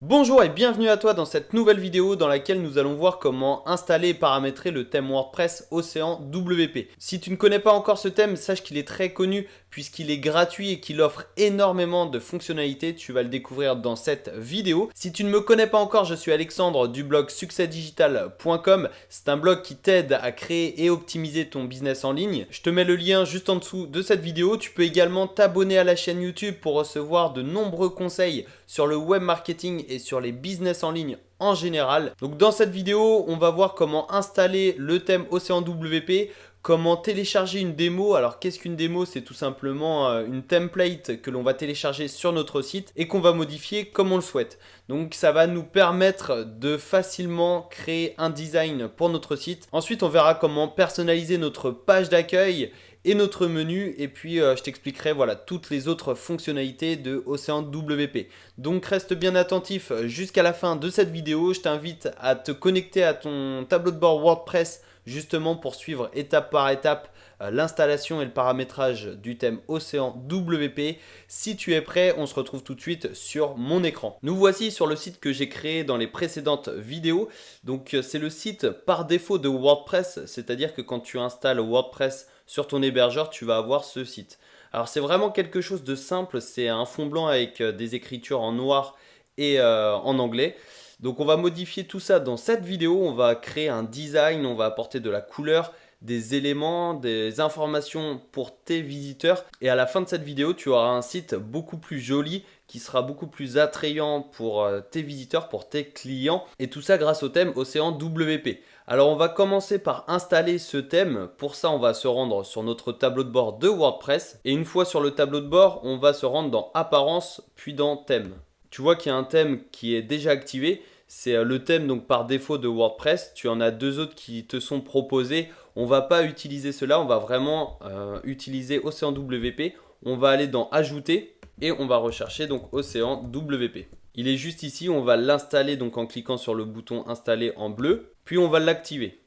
Bonjour et bienvenue à toi dans cette nouvelle vidéo dans laquelle nous allons voir comment installer et paramétrer le thème WordPress Océan WP. Si tu ne connais pas encore ce thème, sache qu'il est très connu puisqu'il est gratuit et qu'il offre énormément de fonctionnalités. Tu vas le découvrir dans cette vidéo. Si tu ne me connais pas encore, je suis Alexandre du blog succèsdigital.com. C'est un blog qui t'aide à créer et optimiser ton business en ligne. Je te mets le lien juste en dessous de cette vidéo. Tu peux également t'abonner à la chaîne YouTube pour recevoir de nombreux conseils sur le web marketing et sur les business en ligne en général. Donc dans cette vidéo, on va voir comment installer le thème Océan WP, comment télécharger une démo. Alors qu'est-ce qu'une démo? C'est tout simplement une template que l'on va télécharger sur notre site et qu'on va modifier comme on le souhaite. Donc ça va nous permettre de facilement créer un design pour notre site. Ensuite, on verra comment personnaliser notre page d'accueil et notre menu, et puis je t'expliquerai voilà toutes les autres fonctionnalités de Océan WP. Donc reste bien attentif jusqu'à la fin de cette vidéo. Je t'invite à te connecter à ton tableau de bord WordPress justement pour suivre étape par étape l'installation et le paramétrage du thème Océan WP. Si tu es prêt, on se retrouve tout de suite sur mon écran. Nous voici sur le site que j'ai créé dans les précédentes vidéos. Donc c'est le site par défaut de WordPress, c'est-à-dire que quand tu installes WordPress sur ton hébergeur, tu vas avoir ce site. Alors c'est vraiment quelque chose de simple, c'est un fond blanc avec des écritures en noir et en anglais. Donc on va modifier tout ça dans cette vidéo, on va créer un design, on va apporter de la couleur, des éléments, des informations pour tes visiteurs. Et à la fin de cette vidéo, tu auras un site beaucoup plus joli qui sera beaucoup plus attrayant pour tes visiteurs, pour tes clients. Et tout ça grâce au thème Océan WP. Alors on va commencer par installer ce thème. Pour ça, on va se rendre sur notre tableau de bord de WordPress. Et une fois sur le tableau de bord, on va se rendre dans Apparence, puis dans Thème. Tu vois qu'il y a un thème qui est déjà activé. C'est le thème donc par défaut de WordPress. Tu en as deux autres qui te sont proposés. On ne va pas utiliser cela, on va vraiment utiliser Océan WP. On va aller dans Ajouter et on va rechercher donc Océan WP. Il est juste ici, on va l'installer donc en cliquant sur le bouton Installer en bleu, puis on va l'activer.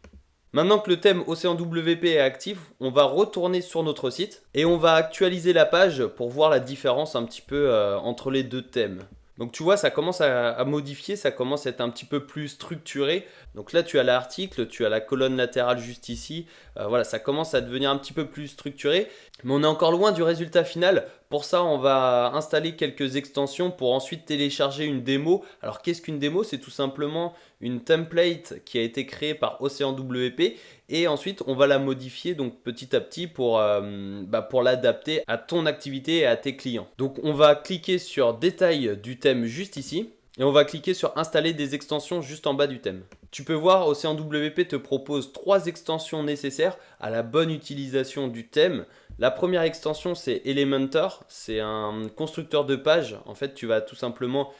Maintenant que le thème Océan WP est actif, on va retourner sur notre site et on va actualiser la page pour voir la différence un petit peu entre les deux thèmes. Donc tu vois, ça commence à modifier, ça commence à être un petit peu plus structuré. Donc là, tu as l'article, tu as la colonne latérale juste ici. Voilà, ça commence à devenir un petit peu plus structuré. Mais on est encore loin du résultat final. Pour ça, on va installer quelques extensions pour ensuite télécharger une démo. Alors qu'est-ce qu'une démo? C'est tout simplement une template qui a été créée par Océan WP. Et ensuite, on va la modifier donc petit à petit pour l'adapter à ton activité et à tes clients. Donc on va cliquer sur Détail du thème juste ici. Et on va cliquer sur Installer des extensions juste en bas du thème. Tu peux voir, Océan WP te propose 3 extensions nécessaires à la bonne utilisation du thème. La première extension, c'est Elementor. C'est un constructeur de pages. En fait, tu vas tout simplement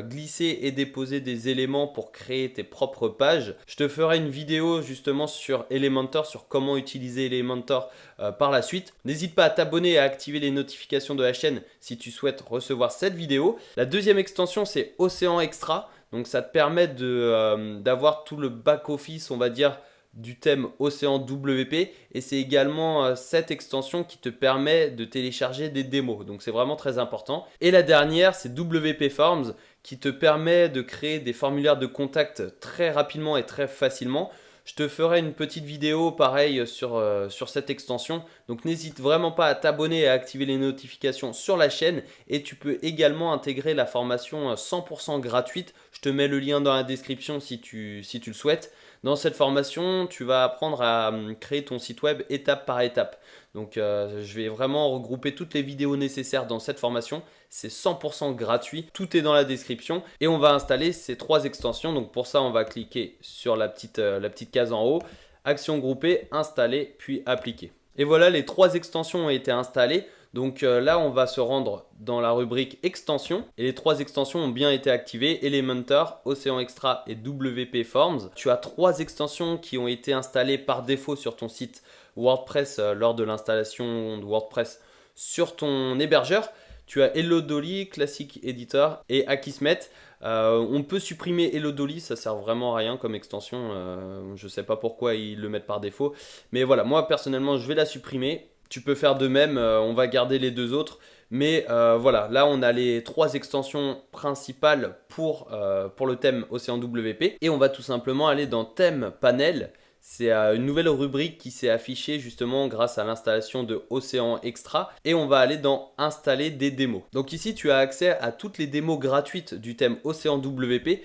glisser et déposer des éléments pour créer tes propres pages. Je te ferai une vidéo justement sur Elementor, sur comment utiliser Elementor par la suite. N'hésite pas à t'abonner et à activer les notifications de la chaîne si tu souhaites recevoir cette vidéo. La deuxième extension, c'est Océan Extra. Donc ça te permet d'avoir tout le back-office, on va dire, du thème Océan WP. Et c'est également cette extension qui te permet de télécharger des démos. Donc c'est vraiment très important. Et la dernière, c'est WP Forms qui te permet de créer des formulaires de contact très rapidement et très facilement. Je te ferai une petite vidéo pareil sur cette extension. Donc n'hésite vraiment pas à t'abonner et à activer les notifications sur la chaîne. Et tu peux également intégrer la formation 100% gratuite. Je te mets le lien dans la description si tu le souhaites. Dans cette formation, tu vas apprendre à créer ton site web étape par étape. Donc je vais vraiment regrouper toutes les vidéos nécessaires dans cette formation. C'est 100% gratuit, tout est dans la description. Et on va installer ces 3 extensions. Donc pour ça, on va cliquer sur la petite case en haut. Action groupée, installer, puis appliquer. Et voilà, les 3 extensions ont été installées. Donc là, on va se rendre dans la rubrique extensions. Et les 3 extensions ont bien été activées. Elementor, Océan Extra et WP Forms. Tu as 3 extensions qui ont été installées par défaut sur ton site WordPress lors de l'installation de WordPress sur ton hébergeur. Tu as Hello Dolly, Classic Editor et Akismet. On peut supprimer Hello Dolly, ça sert vraiment à rien comme extension. Je ne sais pas pourquoi ils le mettent par défaut. Mais voilà, moi personnellement, je vais la supprimer. Tu peux faire de même, on va garder les deux autres. Mais voilà, là on a les 3 extensions principales pour le thème Océan WP. Et on va tout simplement aller dans thème panel. C'est une nouvelle rubrique qui s'est affichée justement grâce à l'installation de Océan Extra. Et on va aller dans installer des démos. Donc ici tu as accès à toutes les démos gratuites du thème Océan WP.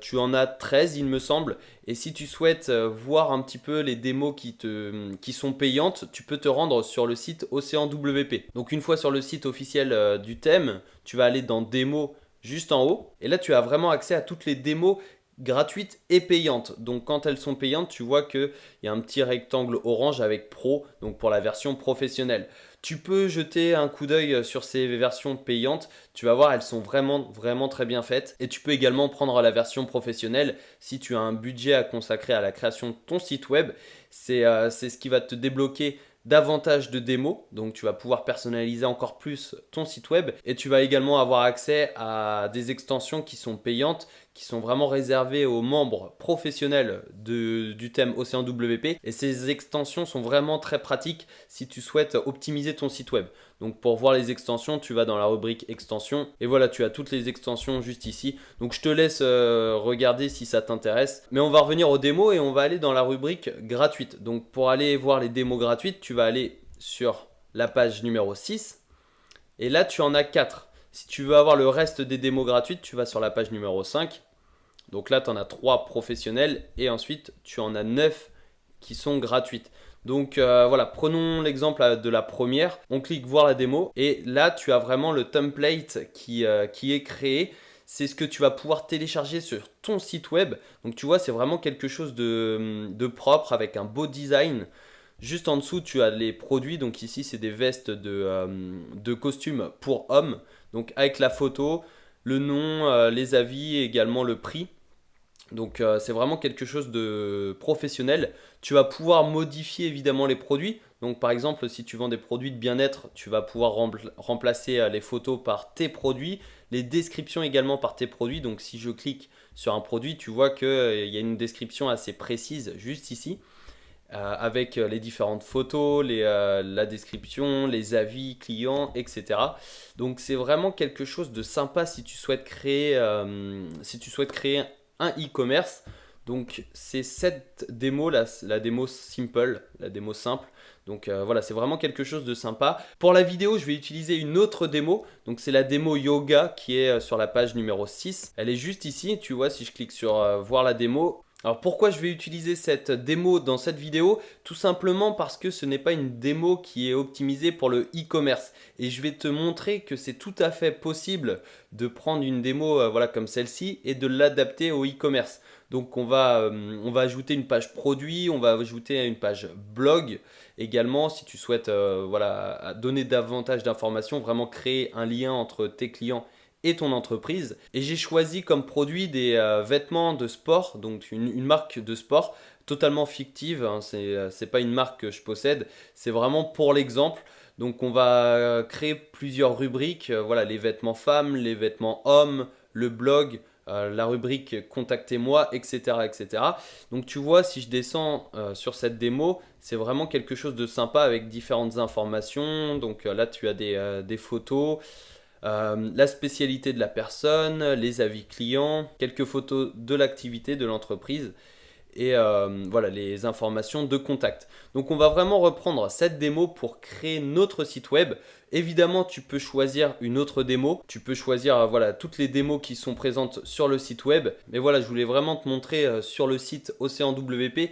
Tu en as 13 il me semble, et si tu souhaites voir un petit peu les démos qui sont payantes, tu peux te rendre sur le site Océan WP. Donc une fois sur le site officiel du thème, tu vas aller dans démos juste en haut, et là tu as vraiment accès à toutes les démos gratuites et payantes. Donc quand elles sont payantes, tu vois qu'il y a un petit rectangle orange avec Pro, donc pour la version professionnelle. Tu peux jeter un coup d'œil sur ces versions payantes, tu vas voir, elles sont vraiment très bien faites. Et tu peux également prendre la version professionnelle si tu as un budget à consacrer à la création de ton site web. C'est ce qui va te débloquer davantage de démos, donc tu vas pouvoir personnaliser encore plus ton site web, et tu vas également avoir accès à des extensions qui sont payantes, qui sont vraiment réservées aux membres professionnels du thème Océan WP, et ces extensions sont vraiment très pratiques si tu souhaites optimiser ton site web. Donc pour voir les extensions, tu vas dans la rubrique extensions, et voilà, tu as toutes les extensions juste ici. Donc je te laisse regarder si ça t'intéresse, mais on va revenir aux démos et on va aller dans la rubrique gratuite. Donc pour aller voir les démos gratuites, tu vas aller sur la page numéro 6, et là tu en as 4. Si tu veux avoir le reste des démos gratuites, tu vas sur la page numéro 5. Donc là tu en as 3 professionnelles, et ensuite tu en as 9 qui sont gratuites. Donc voilà, prenons l'exemple de la première. On clique voir la démo, et là tu as vraiment le template qui est créé. C'est ce que tu vas pouvoir télécharger sur ton site web. Donc tu vois, c'est vraiment quelque chose de propre avec un beau design. Juste en dessous, tu as les produits. Donc ici, c'est des vestes de costumes pour hommes. Donc avec la photo, le nom, les avis et également le prix. Donc c'est vraiment quelque chose de professionnel. Tu vas pouvoir modifier évidemment les produits. Donc par exemple, si tu vends des produits de bien-être, tu vas pouvoir remplacer les photos par tes produits, les descriptions également par tes produits. Donc si je clique sur un produit, tu vois qu'il y a une description assez précise juste ici, avec les différentes photos, la description, les avis clients, etc. Donc c'est vraiment quelque chose de sympa si tu souhaites créer un e-commerce. Donc c'est cette démo, la démo simple, la démo simple. Donc voilà, c'est vraiment quelque chose de sympa. Pour la vidéo, je vais utiliser une autre démo. Donc c'est la démo yoga qui est sur la page numéro 6. Elle est juste ici, tu vois, si je clique sur voir la démo. Alors pourquoi je vais utiliser cette démo dans cette vidéo? Tout simplement parce que ce n'est pas une démo qui est optimisée pour le e-commerce. Et je vais te montrer que c'est tout à fait possible de prendre une démo voilà, comme celle-ci et de l'adapter au e-commerce. Donc on va ajouter une page produit, on va ajouter une page blog également si tu souhaites voilà, donner davantage d'informations, vraiment créer un lien entre tes clients et ton entreprise. Et j'ai choisi comme produit des vêtements de sport, donc une marque de sport totalement fictive, hein, c'est pas une marque que je possède, c'est vraiment pour l'exemple. Donc on va créer plusieurs rubriques, voilà, les vêtements femmes, les vêtements hommes, le blog, la rubrique contactez-moi, etc., etc. Donc tu vois, si je descends sur cette démo, c'est vraiment quelque chose de sympa avec différentes informations. Donc là tu as des photos, la spécialité de la personne, les avis clients, quelques photos de l'activité de l'entreprise, et voilà, les informations de contact. Donc on va vraiment reprendre cette démo pour créer notre site web. Évidemment, tu peux choisir une autre démo. Tu peux choisir voilà, toutes les démos qui sont présentes sur le site web. Mais voilà, je voulais vraiment te montrer sur le site Océan WP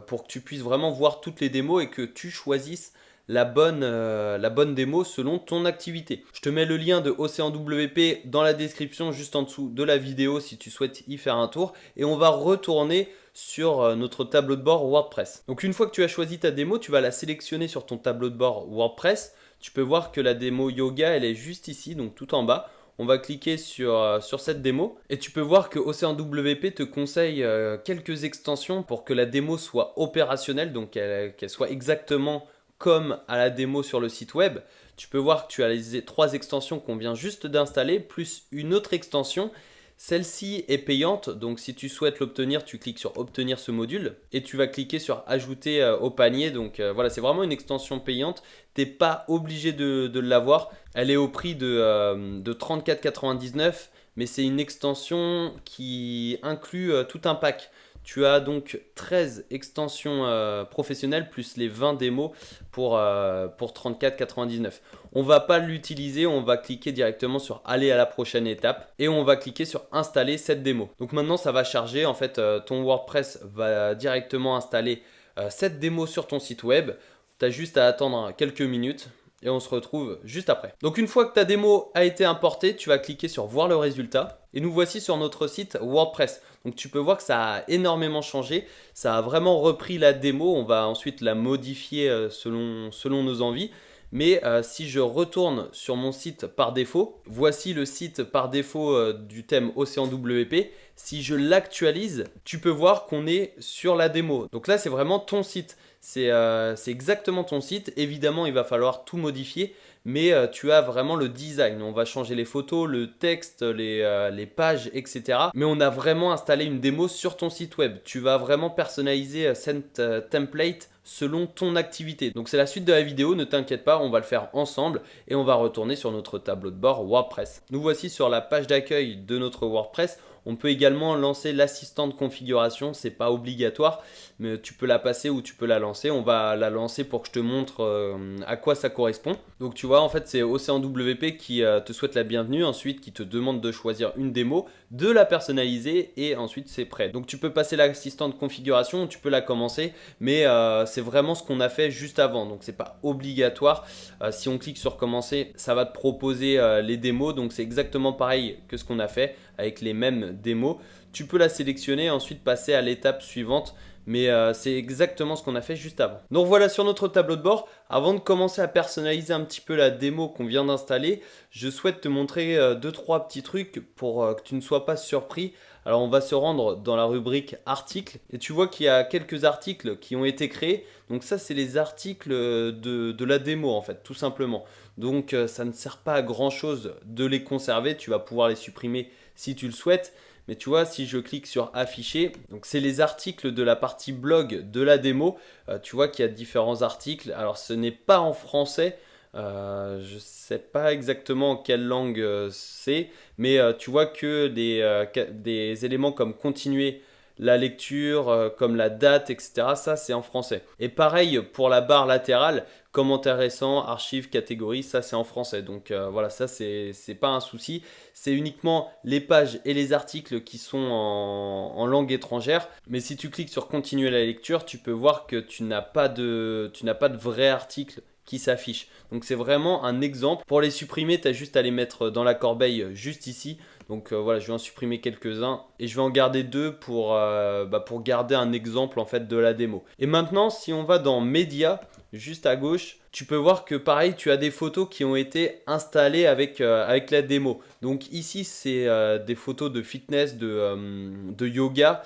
pour que tu puisses vraiment voir toutes les démos et que tu choisisses la bonne démo selon ton activité. Je te mets le lien de Océan WP dans la description juste en dessous de la vidéo si tu souhaites y faire un tour. Et on va retourner sur notre tableau de bord WordPress. Donc une fois que tu as choisi ta démo, tu vas la sélectionner sur ton tableau de bord WordPress. Tu peux voir que la démo yoga, elle est juste ici, donc tout en bas. On va cliquer sur cette démo et tu peux voir que Océan WP te conseille quelques extensions pour que la démo soit opérationnelle, donc qu'elle soit exactement comme à la démo sur le site web. Tu peux voir que tu as les 3 extensions qu'on vient juste d'installer, plus une autre extension. Celle-ci est payante, donc si tu souhaites l'obtenir, tu cliques sur obtenir ce module et tu vas cliquer sur ajouter au panier. Donc voilà, c'est vraiment une extension payante. Tu n'es pas obligé de l'avoir. Elle est au prix de 34,99, mais c'est une extension qui inclut tout un pack. Tu as donc 13 extensions professionnelles plus les 20 démos pour 34,99. On ne va pas l'utiliser, on va cliquer directement sur aller à la prochaine étape et on va cliquer sur installer cette démo. Donc maintenant ça va charger, en fait ton WordPress va directement installer cette démo sur ton site web. Tu as juste à attendre quelques minutes. Et on se retrouve juste après. Donc une fois que ta démo a été importée, tu vas cliquer sur voir le résultat. Et nous voici sur notre site WordPress. Donc tu peux voir que ça a énormément changé. Ça a vraiment repris la démo. On va ensuite la modifier selon nos envies. Mais si je retourne sur mon site par défaut, voici le site par défaut du thème Océan WP. Si je l'actualise, tu peux voir qu'on est sur la démo. Donc là, c'est vraiment ton site. C'est exactement ton site. Évidemment, il va falloir tout modifier, mais tu as vraiment le design. On va changer les photos, le texte, les pages, etc. Mais on a vraiment installé une démo sur ton site web. Tu vas vraiment personnaliser cette template selon ton activité. Donc c'est la suite de la vidéo, ne t'inquiète pas, on va le faire ensemble et on va retourner sur notre tableau de bord WordPress. Nous voici sur la page d'accueil de notre WordPress. On peut également lancer l'assistant de configuration, c'est pas obligatoire, mais tu peux la passer ou tu peux la lancer. On va la lancer pour que je te montre à quoi ça correspond. Donc tu vois, en fait c'est Océan WP qui te souhaite la bienvenue, ensuite qui te demande de choisir une démo, de la personnaliser et ensuite c'est prêt. Donc tu peux passer l'assistant de configuration, tu peux la commencer, mais c'est vraiment ce qu'on a fait juste avant, donc c'est pas obligatoire. Si on clique sur commencer, ça va te proposer les démos, donc c'est exactement pareil que ce qu'on a fait avec les mêmes démos. Tu peux la sélectionner et ensuite passer à l'étape suivante, mais c'est exactement ce qu'on a fait juste avant. Donc voilà sur notre tableau de bord. Avant de commencer à personnaliser un petit peu la démo qu'on vient d'installer, je souhaite te montrer 2-3 petits trucs pour que tu ne sois pas surpris. Alors on va se rendre dans la rubrique articles et tu vois qu'il y a quelques articles qui ont été créés. Donc ça c'est les articles de la démo en fait, tout simplement. Donc ça ne sert pas à grand chose de les conserver, tu vas pouvoir les supprimer si tu le souhaites. Mais tu vois, si je clique sur afficher, donc c'est les articles de la partie blog de la démo. Tu vois qu'il y a différents articles. Alors ce n'est pas en français. Je ne sais pas exactement quelle langue c'est, mais tu vois que des éléments comme continuer la lecture, comme la date, etc. Ça, c'est en français. Et pareil pour la barre latérale, commentaires récents, archives, catégories, ça c'est en français. Donc voilà, ça c'est pas un souci. C'est uniquement les pages et les articles qui sont en langue étrangère. Mais si tu cliques sur continuer la lecture, tu peux voir que tu n'as pas de vrai article qui s'affiche. Donc c'est vraiment un exemple. Pour les supprimer, tu as juste à les mettre dans la corbeille juste ici. Donc voilà, je vais en supprimer quelques-uns et je vais en garder deux pour garder un exemple en fait de la démo. Et maintenant, si on va dans Médias, juste à gauche, tu peux voir que pareil, tu as des photos qui ont été installées avec la démo. Donc ici, c'est des photos de fitness, de yoga.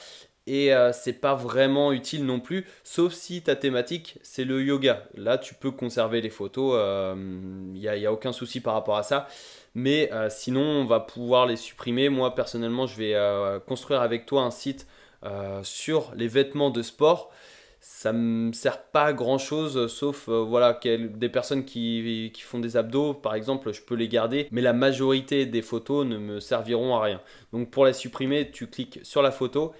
Et c'est pas vraiment utile non plus, sauf si ta thématique c'est le yoga. Là tu peux conserver les photos, il n'y a aucun souci par rapport à ça. Mais sinon on va pouvoir les supprimer. Moi personnellement je vais construire avec toi un site sur les vêtements de sport. Ça ne me sert pas à grand chose, sauf voilà, des personnes qui font des abdos par exemple, je peux les garder, mais la majorité des photos ne me serviront à rien. Donc pour les supprimer, tu cliques sur la photo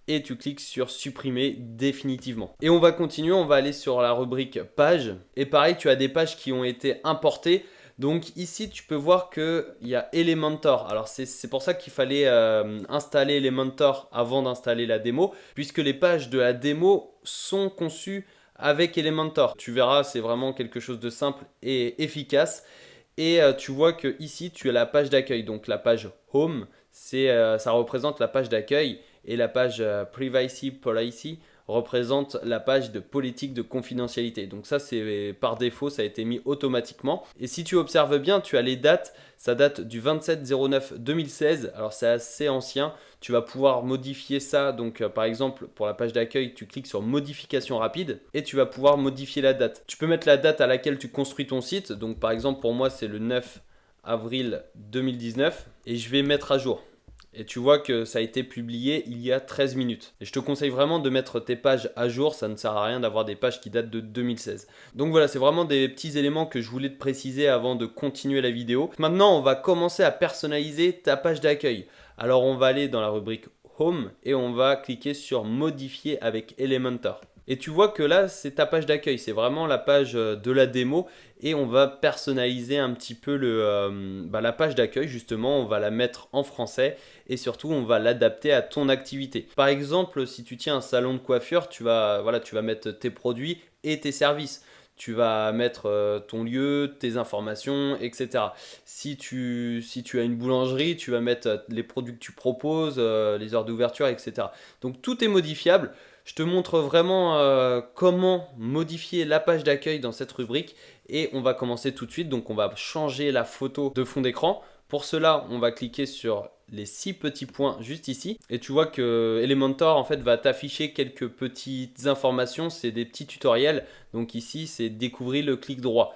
et tu cliques sur supprimer définitivement. Et on va continuer, on va aller sur la rubrique pages. Et pareil, tu as des pages qui ont été importées. Donc ici, tu peux voir qu'il y a Elementor. Alors c'est pour ça qu'il fallait installer Elementor avant d'installer la démo, puisque les pages de la démo sont conçues avec Elementor. Tu verras, c'est vraiment quelque chose de simple et efficace. Et tu vois que ici, tu as la page d'accueil. Donc la page Home, ça représente la page d'accueil. Et la page Privacy Policy représente la page de politique de confidentialité. Donc ça, c'est par défaut, ça a été mis automatiquement. Et si tu observes bien, tu as les dates. Ça date du 27/09/2016. Alors c'est assez ancien. Tu vas pouvoir modifier ça. Donc par exemple, pour la page d'accueil, tu cliques sur modification rapide et tu vas pouvoir modifier la date. Tu peux mettre la date à laquelle tu construis ton site. Donc par exemple, pour moi, c'est le 9 avril 2019 et je vais mettre à jour. Et tu vois que ça a été publié il y a 13 minutes. Et je te conseille vraiment de mettre tes pages à jour, ça ne sert à rien d'avoir des pages qui datent de 2016. Donc voilà, c'est vraiment des petits éléments que je voulais te préciser avant de continuer la vidéo. Maintenant, on va commencer à personnaliser ta page d'accueil. Alors on va aller dans la rubrique Home et on va cliquer sur Modifier avec Elementor. Et tu vois que là, c'est ta page d'accueil, c'est vraiment la page de la démo et on va personnaliser un petit peu la page d'accueil justement, on va la mettre en français et surtout on va l'adapter à ton activité. Par exemple, si tu tiens un salon de coiffure, tu vas mettre tes produits et tes services. Tu vas mettre ton lieu, tes informations, etc. Si tu as une boulangerie, tu vas mettre les produits que tu proposes, les heures d'ouverture, etc. Donc tout est modifiable. Je te montre vraiment comment modifier la page d'accueil dans cette rubrique et on va commencer tout de suite. Donc on va changer la photo de fond d'écran. Pour cela, on va cliquer sur les 6 petits points juste ici et tu vois que Elementor en fait va t'afficher quelques petites informations, c'est des petits tutoriels. Donc ici, c'est découvrir le clic droit.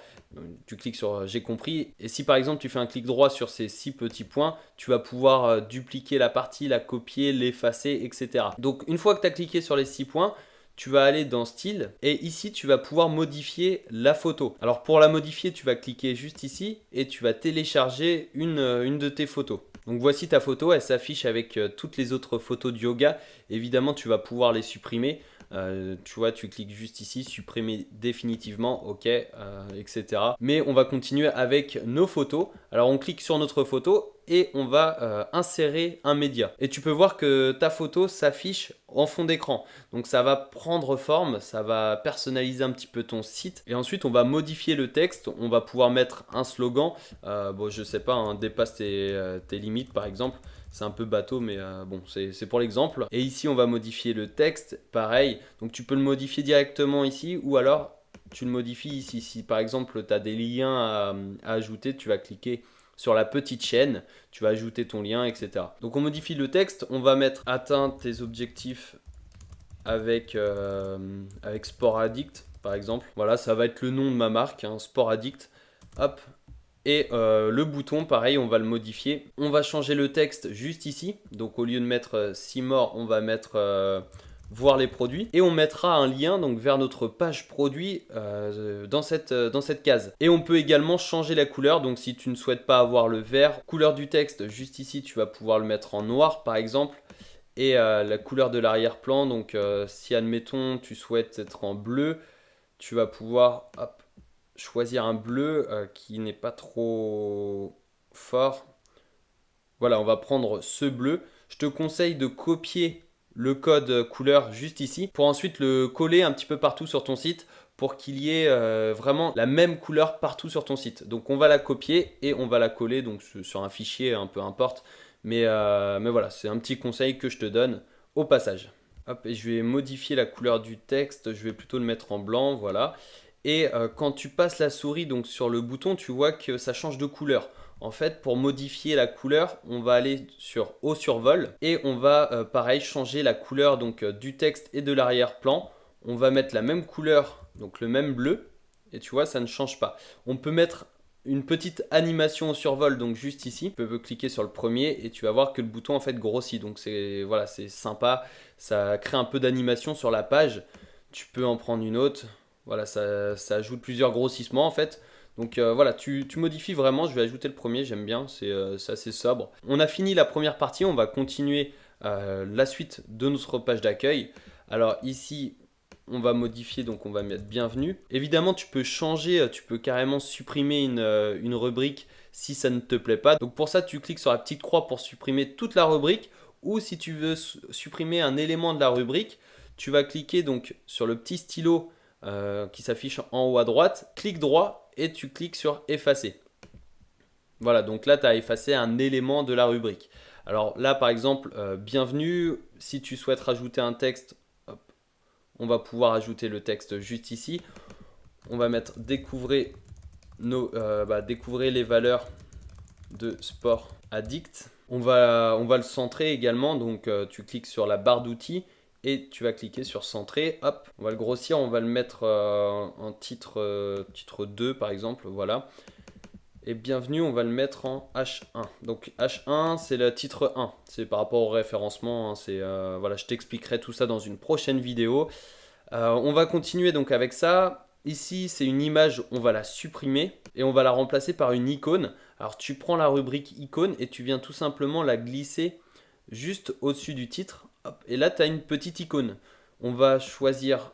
Tu cliques sur j'ai compris et si par exemple tu fais un clic droit sur ces 6 petits points, tu vas pouvoir dupliquer la partie, la copier, l'effacer, etc. Donc une fois que tu as cliqué sur les 6 points, tu vas aller dans style et ici tu vas pouvoir modifier la photo. Alors pour la modifier, tu vas cliquer juste ici et tu vas télécharger une de tes photos. Donc voici ta photo, elle s'affiche avec toutes les autres photos de yoga. Évidemment, tu vas pouvoir les supprimer. Tu vois, tu cliques juste ici, supprimer définitivement, ok, etc. Mais on va continuer avec nos photos. Alors on clique sur notre photo et on va insérer un média. Et tu peux voir que ta photo s'affiche en fond d'écran. Donc ça va prendre forme, ça va personnaliser un petit peu ton site. Et ensuite on va modifier le texte, on va pouvoir mettre un slogan. Bon, je sais pas, hein, dépasse tes limites par exemple. C'est un peu bateau, mais bon, c'est pour l'exemple. Et ici, on va modifier le texte, pareil. Donc, tu peux le modifier directement ici ou alors tu le modifies ici. Si par exemple, tu as des liens à ajouter, tu vas cliquer sur la petite chaîne, tu vas ajouter ton lien, etc. Donc, on modifie le texte. On va mettre atteint tes objectifs avec Sport Addict, par exemple. Voilà, ça va être le nom de ma marque, hein, Sport Addict. Hop. Et le bouton, pareil, on va le modifier. On va changer le texte juste ici. Donc au lieu de mettre see more, on va mettre voir les produits. Et on mettra un lien donc, vers notre page produit dans cette case. Et on peut également changer la couleur. Donc si tu ne souhaites pas avoir le vert, couleur du texte, juste ici, tu vas pouvoir le mettre en noir par exemple. Et la couleur de l'arrière-plan, donc si admettons tu souhaites être en bleu, tu vas pouvoir hop, choisir un bleu qui n'est pas trop fort. Voilà, on va prendre ce bleu. Je te conseille de copier le code couleur juste ici pour ensuite le coller un petit peu partout sur ton site pour qu'il y ait vraiment la même couleur partout sur ton site. Donc on va la copier et on va la coller donc, sur un fichier, un peu importe. Mais voilà, c'est un petit conseil que je te donne au passage. Hop, et je vais modifier la couleur du texte, je vais plutôt le mettre en blanc, voilà. Et quand tu passes la souris donc sur le bouton, tu vois que ça change de couleur. En fait, pour modifier la couleur, on va aller sur Haut survol et on va pareil changer la couleur donc, du texte et de l'arrière-plan. On va mettre la même couleur, donc le même bleu, et tu vois, ça ne change pas. On peut mettre une petite animation au survol, donc juste ici. Tu peux cliquer sur le premier et tu vas voir que le bouton en fait grossit. Donc c'est voilà, c'est sympa, ça crée un peu d'animation sur la page. Tu peux en prendre une autre. Voilà, ça ajoute plusieurs grossissements en fait. Donc voilà, tu modifies vraiment, je vais ajouter le premier, j'aime bien, c'est assez sobre. On a fini la première partie, on va continuer la suite de notre page d'accueil. Alors ici, on va modifier, donc on va mettre bienvenue. Évidemment, tu peux changer, tu peux carrément supprimer une rubrique si ça ne te plaît pas. Donc pour ça, tu cliques sur la petite croix pour supprimer toute la rubrique. Ou si tu veux supprimer un élément de la rubrique, tu vas cliquer donc sur le petit stylo qui s'affiche en haut à droite, clic droit et tu cliques sur effacer. Voilà, donc là tu as effacé un élément de la rubrique. Alors là par exemple, bienvenue, si tu souhaites rajouter un texte, hop, on va pouvoir ajouter le texte juste ici. On va mettre découvrez les valeurs de Sport Addict. On va le centrer également, donc tu cliques sur la barre d'outils et tu vas cliquer sur centrer, hop, on va le grossir, on va le mettre en titre 2 par exemple, voilà. Et bienvenue, on va le mettre en H1. Donc H1, c'est le titre 1. C'est par rapport au référencement. Hein, voilà, je t'expliquerai tout ça dans une prochaine vidéo. On va continuer donc avec ça. Ici, c'est une image, on va la supprimer et on va la remplacer par une icône. Alors tu prends la rubrique icône et tu viens tout simplement la glisser juste au-dessus du titre. Hop, et là, tu as une petite icône. On va choisir,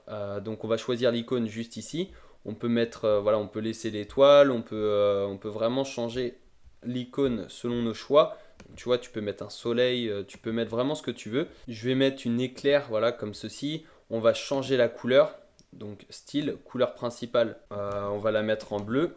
l'icône juste ici. On peut mettre, voilà, on peut laisser l'étoile, on peut vraiment changer l'icône selon nos choix. Tu vois, tu peux mettre un soleil, tu peux mettre vraiment ce que tu veux. Je vais mettre une éclair, voilà, comme ceci. On va changer la couleur. Donc style, couleur principale, on va la mettre en bleu.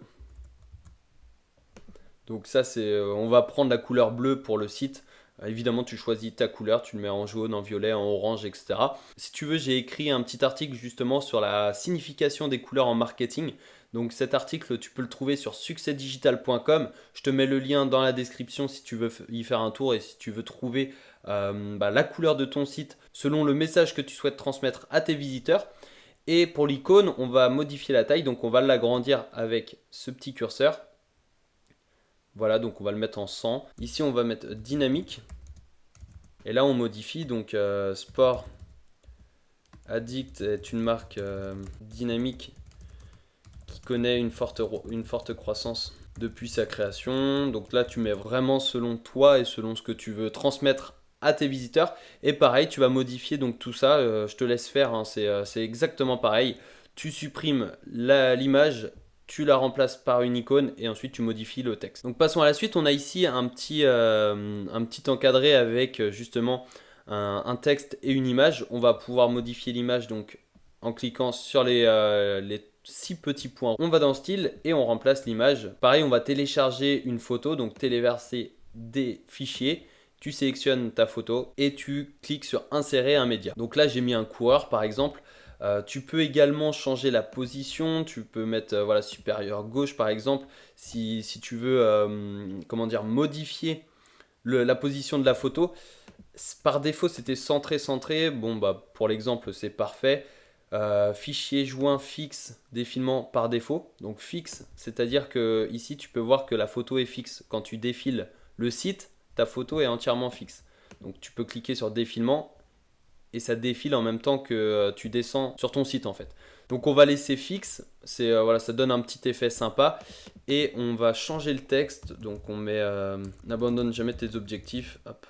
Donc ça, on va prendre la couleur bleue pour le site. Évidemment, tu choisis ta couleur, tu le mets en jaune, en violet, en orange, etc. Si tu veux, j'ai écrit un petit article justement sur la signification des couleurs en marketing. Donc cet article, tu peux le trouver sur succèsdigital.com. Je te mets le lien dans la description si tu veux y faire un tour et si tu veux trouver la couleur de ton site selon le message que tu souhaites transmettre à tes visiteurs. Et pour l'icône, on va modifier la taille, donc on va l'agrandir avec ce petit curseur. Voilà, donc on va le mettre en 100. Ici, on va mettre dynamique. Et là, on modifie. Donc, Sport Addict est une marque dynamique qui connaît une forte croissance depuis sa création. Donc là, tu mets vraiment selon toi et selon ce que tu veux transmettre à tes visiteurs. Et pareil, tu vas modifier donc tout ça. Je te laisse faire, hein, c'est exactement pareil. Tu supprimes l'image, tu la remplaces par une icône et ensuite tu modifies le texte. Donc passons à la suite. On a ici un petit encadré avec justement un texte et une image. On va pouvoir modifier l'image donc en cliquant sur les 6 petits points. On va dans style et on remplace l'image. Pareil, on va télécharger une photo, donc téléverser des fichiers. Tu sélectionnes ta photo et tu cliques sur insérer un média. Donc là, j'ai mis un coureur par exemple. Tu peux également changer la position, tu peux mettre voilà, supérieur gauche par exemple, si tu veux modifier la position de la photo. Par défaut c'était centré, bon bah pour l'exemple c'est parfait. Fichier joint fixe défilement par défaut, donc fixe, c'est à dire que ici tu peux voir que la photo est fixe. Quand tu défiles le site, ta photo est entièrement fixe, donc tu peux cliquer sur défilement et ça défile en même temps que tu descends sur ton site en fait. Donc on va laisser fixe, voilà, ça donne un petit effet sympa et on va changer le texte. Donc on met n'abandonne jamais tes objectifs. Hop.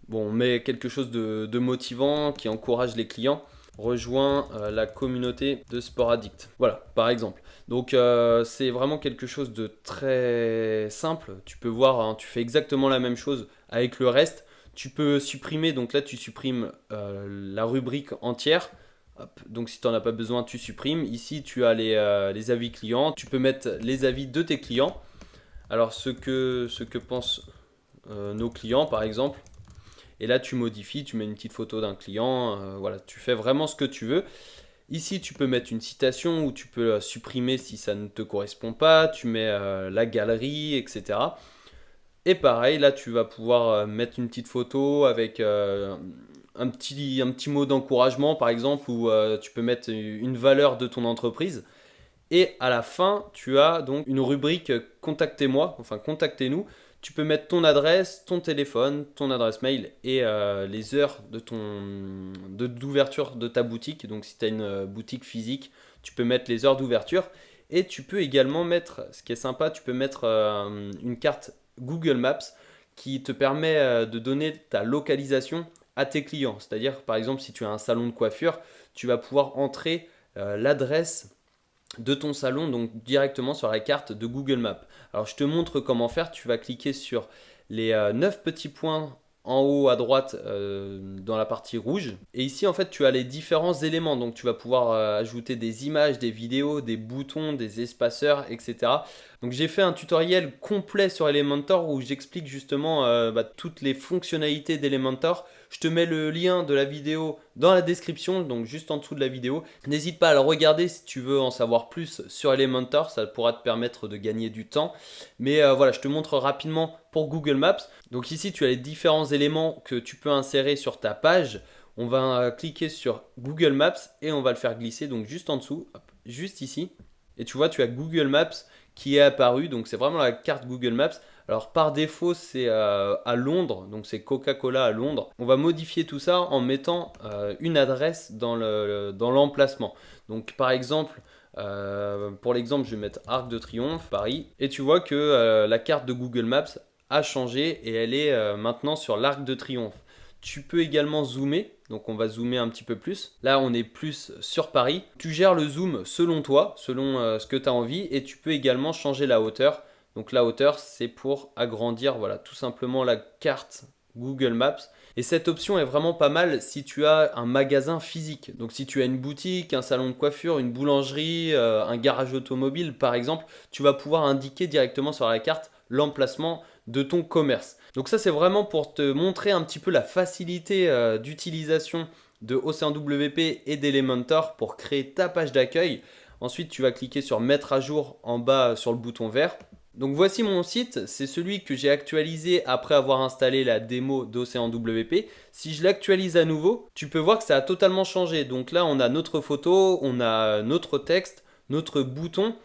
Bon, on met quelque chose de motivant qui encourage les clients. Rejoins la communauté de Sport Addict. Voilà, par exemple. Donc c'est vraiment quelque chose de très simple. Tu peux voir, hein, tu fais exactement la même chose avec le reste. Tu peux supprimer, donc là tu supprimes la rubrique entière. Hop, donc si tu n'en as pas besoin, tu supprimes. Ici tu as les avis clients. Tu peux mettre les avis de tes clients. Alors ce que pensent nos clients par exemple. Et là tu modifies, tu mets une petite photo d'un client. Voilà, tu fais vraiment ce que tu veux. Ici tu peux mettre une citation ou tu peux supprimer si ça ne te correspond pas. Tu mets la galerie, etc. Et pareil, là tu vas pouvoir mettre une petite photo avec un petit mot d'encouragement par exemple, ou tu peux mettre une valeur de ton entreprise. Et à la fin, tu as donc une rubrique contactez-moi, enfin contactez-nous. Tu peux mettre ton adresse, ton téléphone, ton adresse mail et les heures d'ouverture de ta boutique. Donc si tu as une boutique physique, tu peux mettre les heures d'ouverture. Et tu peux également mettre, ce qui est sympa, tu peux mettre une carte Google Maps qui te permet de donner ta localisation à tes clients. C'est-à-dire, par exemple, si tu as un salon de coiffure, tu vas pouvoir entrer l'adresse de ton salon donc directement sur la carte de Google Maps. Alors, je te montre comment faire. Tu vas cliquer sur les 9 petits points en haut à droite dans la partie rouge. Et ici, en fait, tu as les différents éléments. Donc, tu vas pouvoir ajouter des images, des vidéos, des boutons, des espaceurs, etc. Donc, j'ai fait un tutoriel complet sur Elementor où j'explique justement toutes les fonctionnalités d'Elementor. Je te mets le lien de la vidéo dans la description, donc juste en dessous de la vidéo. N'hésite pas à le regarder si tu veux en savoir plus sur Elementor, ça pourra te permettre de gagner du temps. Mais voilà, je te montre rapidement pour Google Maps. Donc ici, tu as les différents éléments que tu peux insérer sur ta page. On va cliquer sur Google Maps et on va le faire glisser donc juste en dessous, hop, juste ici. Et tu vois, tu as Google Maps qui est apparue. Donc c'est vraiment la carte Google Maps. Alors par défaut c'est à Londres, donc c'est Coca-Cola à Londres. On va modifier tout ça en mettant une adresse dans l'emplacement. Donc par exemple, pour l'exemple je vais mettre Arc de Triomphe, Paris. Et tu vois que la carte de Google Maps a changé et elle est maintenant sur l'Arc de Triomphe. Tu peux également zoomer, donc on va zoomer un petit peu plus. Là, on est plus sur Paris. Tu gères le zoom selon toi, selon ce que tu as envie, et tu peux également changer la hauteur. Donc la hauteur, c'est pour agrandir, voilà, tout simplement la carte Google Maps. Et cette option est vraiment pas mal si tu as un magasin physique. Donc si tu as une boutique, un salon de coiffure, une boulangerie, un garage automobile par exemple, tu vas pouvoir indiquer directement sur la carte l'emplacement de ton commerce. Donc ça c'est vraiment pour te montrer un petit peu la facilité d'utilisation de OceanWP et d'Elementor pour créer ta page d'accueil. Ensuite tu vas cliquer sur mettre à jour en bas sur le bouton vert. Donc voici mon site, c'est celui que j'ai actualisé après avoir installé la démo d'OceanWP. Si je l'actualise à nouveau, tu peux voir que ça a totalement changé. Donc là on a notre photo, on a notre texte, notre bouton.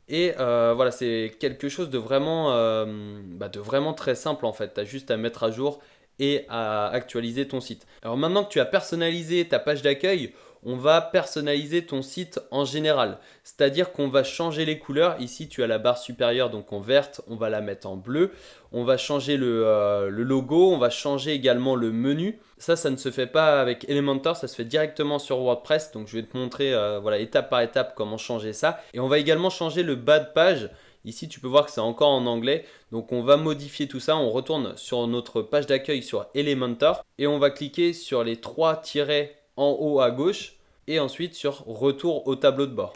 Et voilà, c'est quelque chose de vraiment très simple en fait. Tu as juste à mettre à jour et à actualiser ton site. Alors maintenant que tu as personnalisé ta page d'accueil, on va personnaliser ton site en général. C'est-à-dire qu'on va changer les couleurs. Ici, tu as la barre supérieure donc en verte, on va la mettre en bleu. On va changer le logo, on va changer également le menu. Ça ne se fait pas avec Elementor, ça se fait directement sur WordPress. Donc je vais te montrer voilà, étape par étape comment changer ça. Et on va également changer le bas de page. Ici, tu peux voir que c'est encore en anglais. Donc on va modifier tout ça. On retourne sur notre page d'accueil sur Elementor. Et on va cliquer sur les 3 tirets en haut à gauche. Et ensuite sur retour au tableau de bord.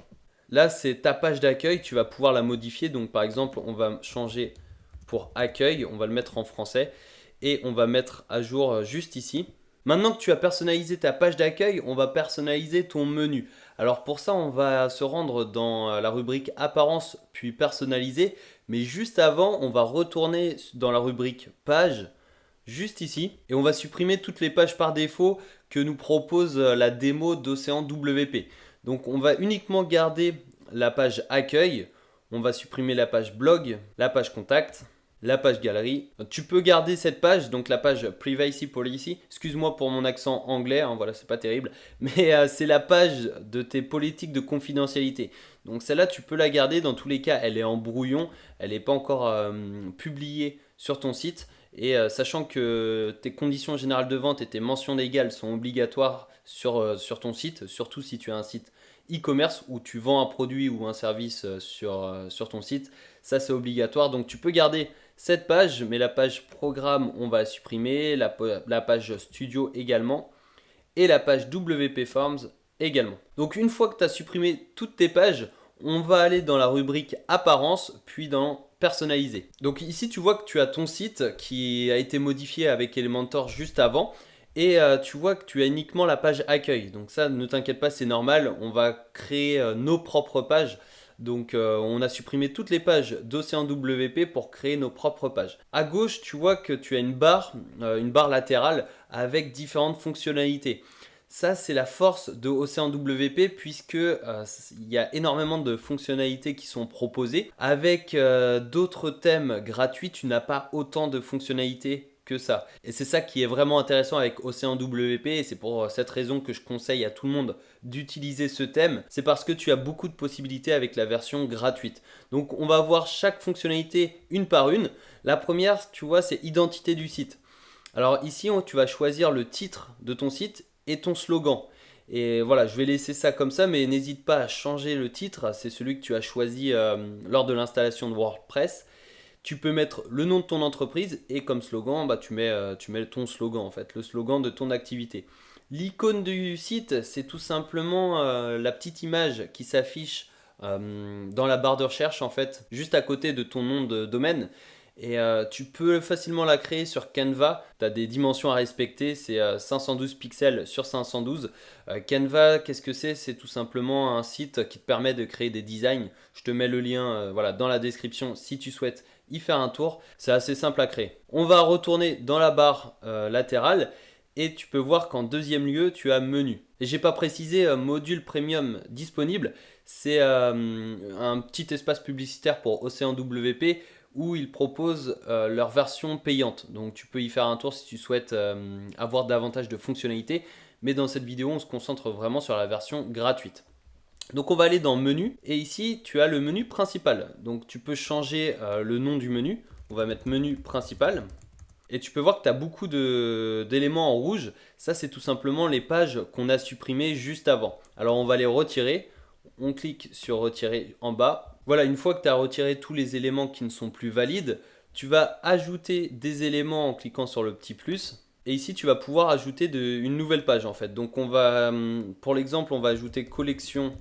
Là, c'est ta page d'accueil. Tu vas pouvoir la modifier. Donc par exemple, on va changer pour accueil. On va le mettre en français. Et on va mettre à jour juste ici. Maintenant que tu as personnalisé ta page d'accueil, on va personnaliser ton menu. Alors pour ça, on va se rendre dans la rubrique apparence puis personnaliser. Mais juste avant, on va retourner dans la rubrique page, juste ici. Et on va supprimer toutes les pages par défaut que nous propose la démo d'OceanWP. Donc on va uniquement garder la page accueil. On va supprimer la page blog, la page contact, la page galerie. Tu peux garder cette page, donc la page Privacy Policy. Excuse-moi pour mon accent anglais, hein, voilà, c'est pas terrible. Mais c'est la page de tes politiques de confidentialité. Donc celle-là, tu peux la garder. Dans tous les cas, elle est en brouillon. Elle n'est pas encore publiée sur ton site. Et sachant que tes conditions générales de vente et tes mentions légales sont obligatoires sur ton site, surtout si tu as un site e-commerce où tu vends un produit ou un service sur ton site, ça c'est obligatoire. Donc tu peux garder cette page, mais la page programme, on va la supprimer, la page studio également, et la page WP Forms également. Donc une fois que tu as supprimé toutes tes pages, on va aller dans la rubrique apparence, puis dans personnaliser. Donc ici tu vois que tu as ton site qui a été modifié avec Elementor juste avant. Et tu vois que tu as uniquement la page accueil. Donc ça, ne t'inquiète pas, c'est normal. On va créer nos propres pages. Donc on a supprimé toutes les pages d'OceanWP pour créer nos propres pages. À gauche, tu vois que tu as une barre latérale avec différentes fonctionnalités. Ça, c'est la force de OceanWP puisque il y a énormément de fonctionnalités qui sont proposées. Avec d'autres thèmes gratuits, tu n'as pas autant de fonctionnalités que ça. Et c'est ça qui est vraiment intéressant avec OceanWP et c'est pour cette raison que je conseille à tout le monde d'utiliser ce thème. C'est parce que tu as beaucoup de possibilités avec la version gratuite. Donc on va voir chaque fonctionnalité une par une. La première, tu vois, c'est identité du site. Alors ici, tu vas choisir le titre de ton site et ton slogan. Et voilà, je vais laisser ça comme ça, mais n'hésite pas à changer le titre. C'est celui que tu as choisi lors de l'installation de WordPress. Tu peux mettre le nom de ton entreprise et comme slogan, tu mets ton slogan en fait, le slogan de ton activité. L'icône du site, c'est tout simplement la petite image qui s'affiche dans la barre de recherche en fait, juste à côté de ton nom de domaine. Et tu peux facilement la créer sur Canva. Tu as des dimensions à respecter, c'est 512 pixels sur 512. Canva, qu'est-ce que c'est? C'est tout simplement un site qui te permet de créer des designs. Je te mets le lien voilà, dans la description si tu souhaites y faire un tour. C'est assez simple à créer. On va retourner dans la barre latérale et tu peux voir qu'en deuxième lieu, tu as menu. Et j'ai pas précisé module premium disponible. c'est un petit espace publicitaire pour Océan WP où ils proposent leur version payante. Donc tu peux y faire un tour si tu souhaites avoir davantage de fonctionnalités. Mais dans cette vidéo, on se concentre vraiment sur la version gratuite. Donc on va aller dans menu et ici tu as le menu principal. Donc tu peux changer le nom du menu. On va mettre menu principal. Et tu peux voir que tu as beaucoup d'éléments en rouge. Ça, c'est tout simplement les pages qu'on a supprimées juste avant. Alors, on va les retirer. On clique sur retirer en bas. Voilà, une fois que tu as retiré tous les éléments qui ne sont plus valides, tu vas ajouter des éléments en cliquant sur le petit plus. Et ici, tu vas pouvoir ajouter une nouvelle page en fait. Donc, on va, pour l'exemple, on va ajouter collection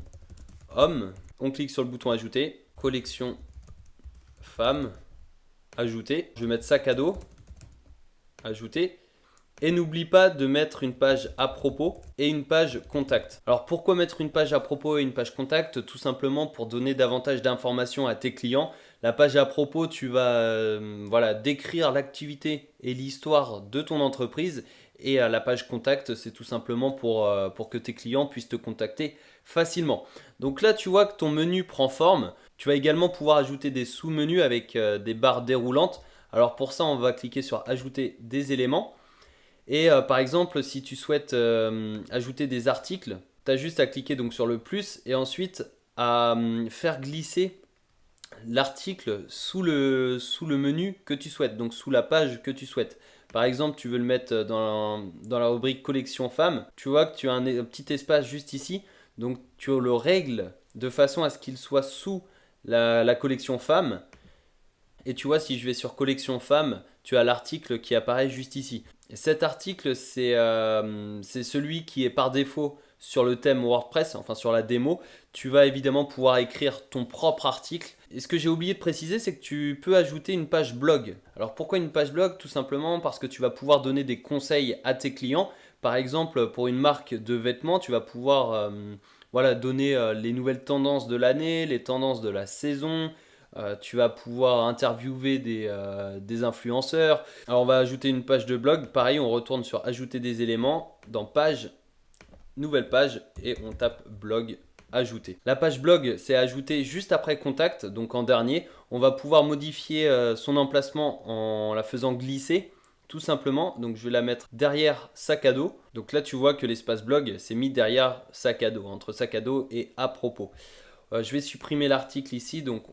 homme. On clique sur le bouton ajouter. Collection femme. Ajouter. Je vais mettre sac à dos. Ajouter. Et n'oublie pas de mettre une page à propos et une page contact. Alors pourquoi mettre une page à propos et une page contact? Tout simplement pour donner davantage d'informations à tes clients. La page à propos, tu vas voilà, décrire l'activité et l'histoire de ton entreprise. Et la page contact, c'est tout simplement pour que tes clients puissent te contacter facilement. Donc là, tu vois que ton menu prend forme. Tu vas également pouvoir ajouter des sous-menus avec des barres déroulantes. Alors pour ça, on va cliquer sur ajouter des éléments. Et par exemple, si tu souhaites ajouter des articles, tu as juste à cliquer donc sur le plus et ensuite à faire glisser l'article sous le menu que tu souhaites, donc sous la page que tu souhaites. Par exemple, tu veux le mettre dans la rubrique collection femmes. Tu vois que tu as un petit espace juste ici. Donc tu le règles de façon à ce qu'il soit sous la collection femmes. Et tu vois, si je vais sur collection femmes, tu as l'article qui apparaît juste ici. Et cet article, c'est celui qui est par défaut sur le thème WordPress, enfin sur la démo. Tu vas évidemment pouvoir écrire ton propre article. Et ce que j'ai oublié de préciser, c'est que tu peux ajouter une page blog. Alors pourquoi une page blog? Tout simplement parce que tu vas pouvoir donner des conseils à tes clients. Par exemple, pour une marque de vêtements, tu vas pouvoir voilà, donner les nouvelles tendances de l'année, les tendances de la saison. Tu vas pouvoir interviewer des influenceurs. Alors on va ajouter une page de blog. Pareil, on retourne sur ajouter des éléments dans page, nouvelle page et on tape blog ajouter. La page blog, c'est ajouté juste après contact, donc en dernier. On va pouvoir modifier son emplacement en la faisant glisser tout simplement. Donc je vais la mettre derrière sac à dos. Donc là tu vois que l'espace blog s'est mis derrière sac à dos, entre sac à dos et à propos. Je vais supprimer l'article ici, donc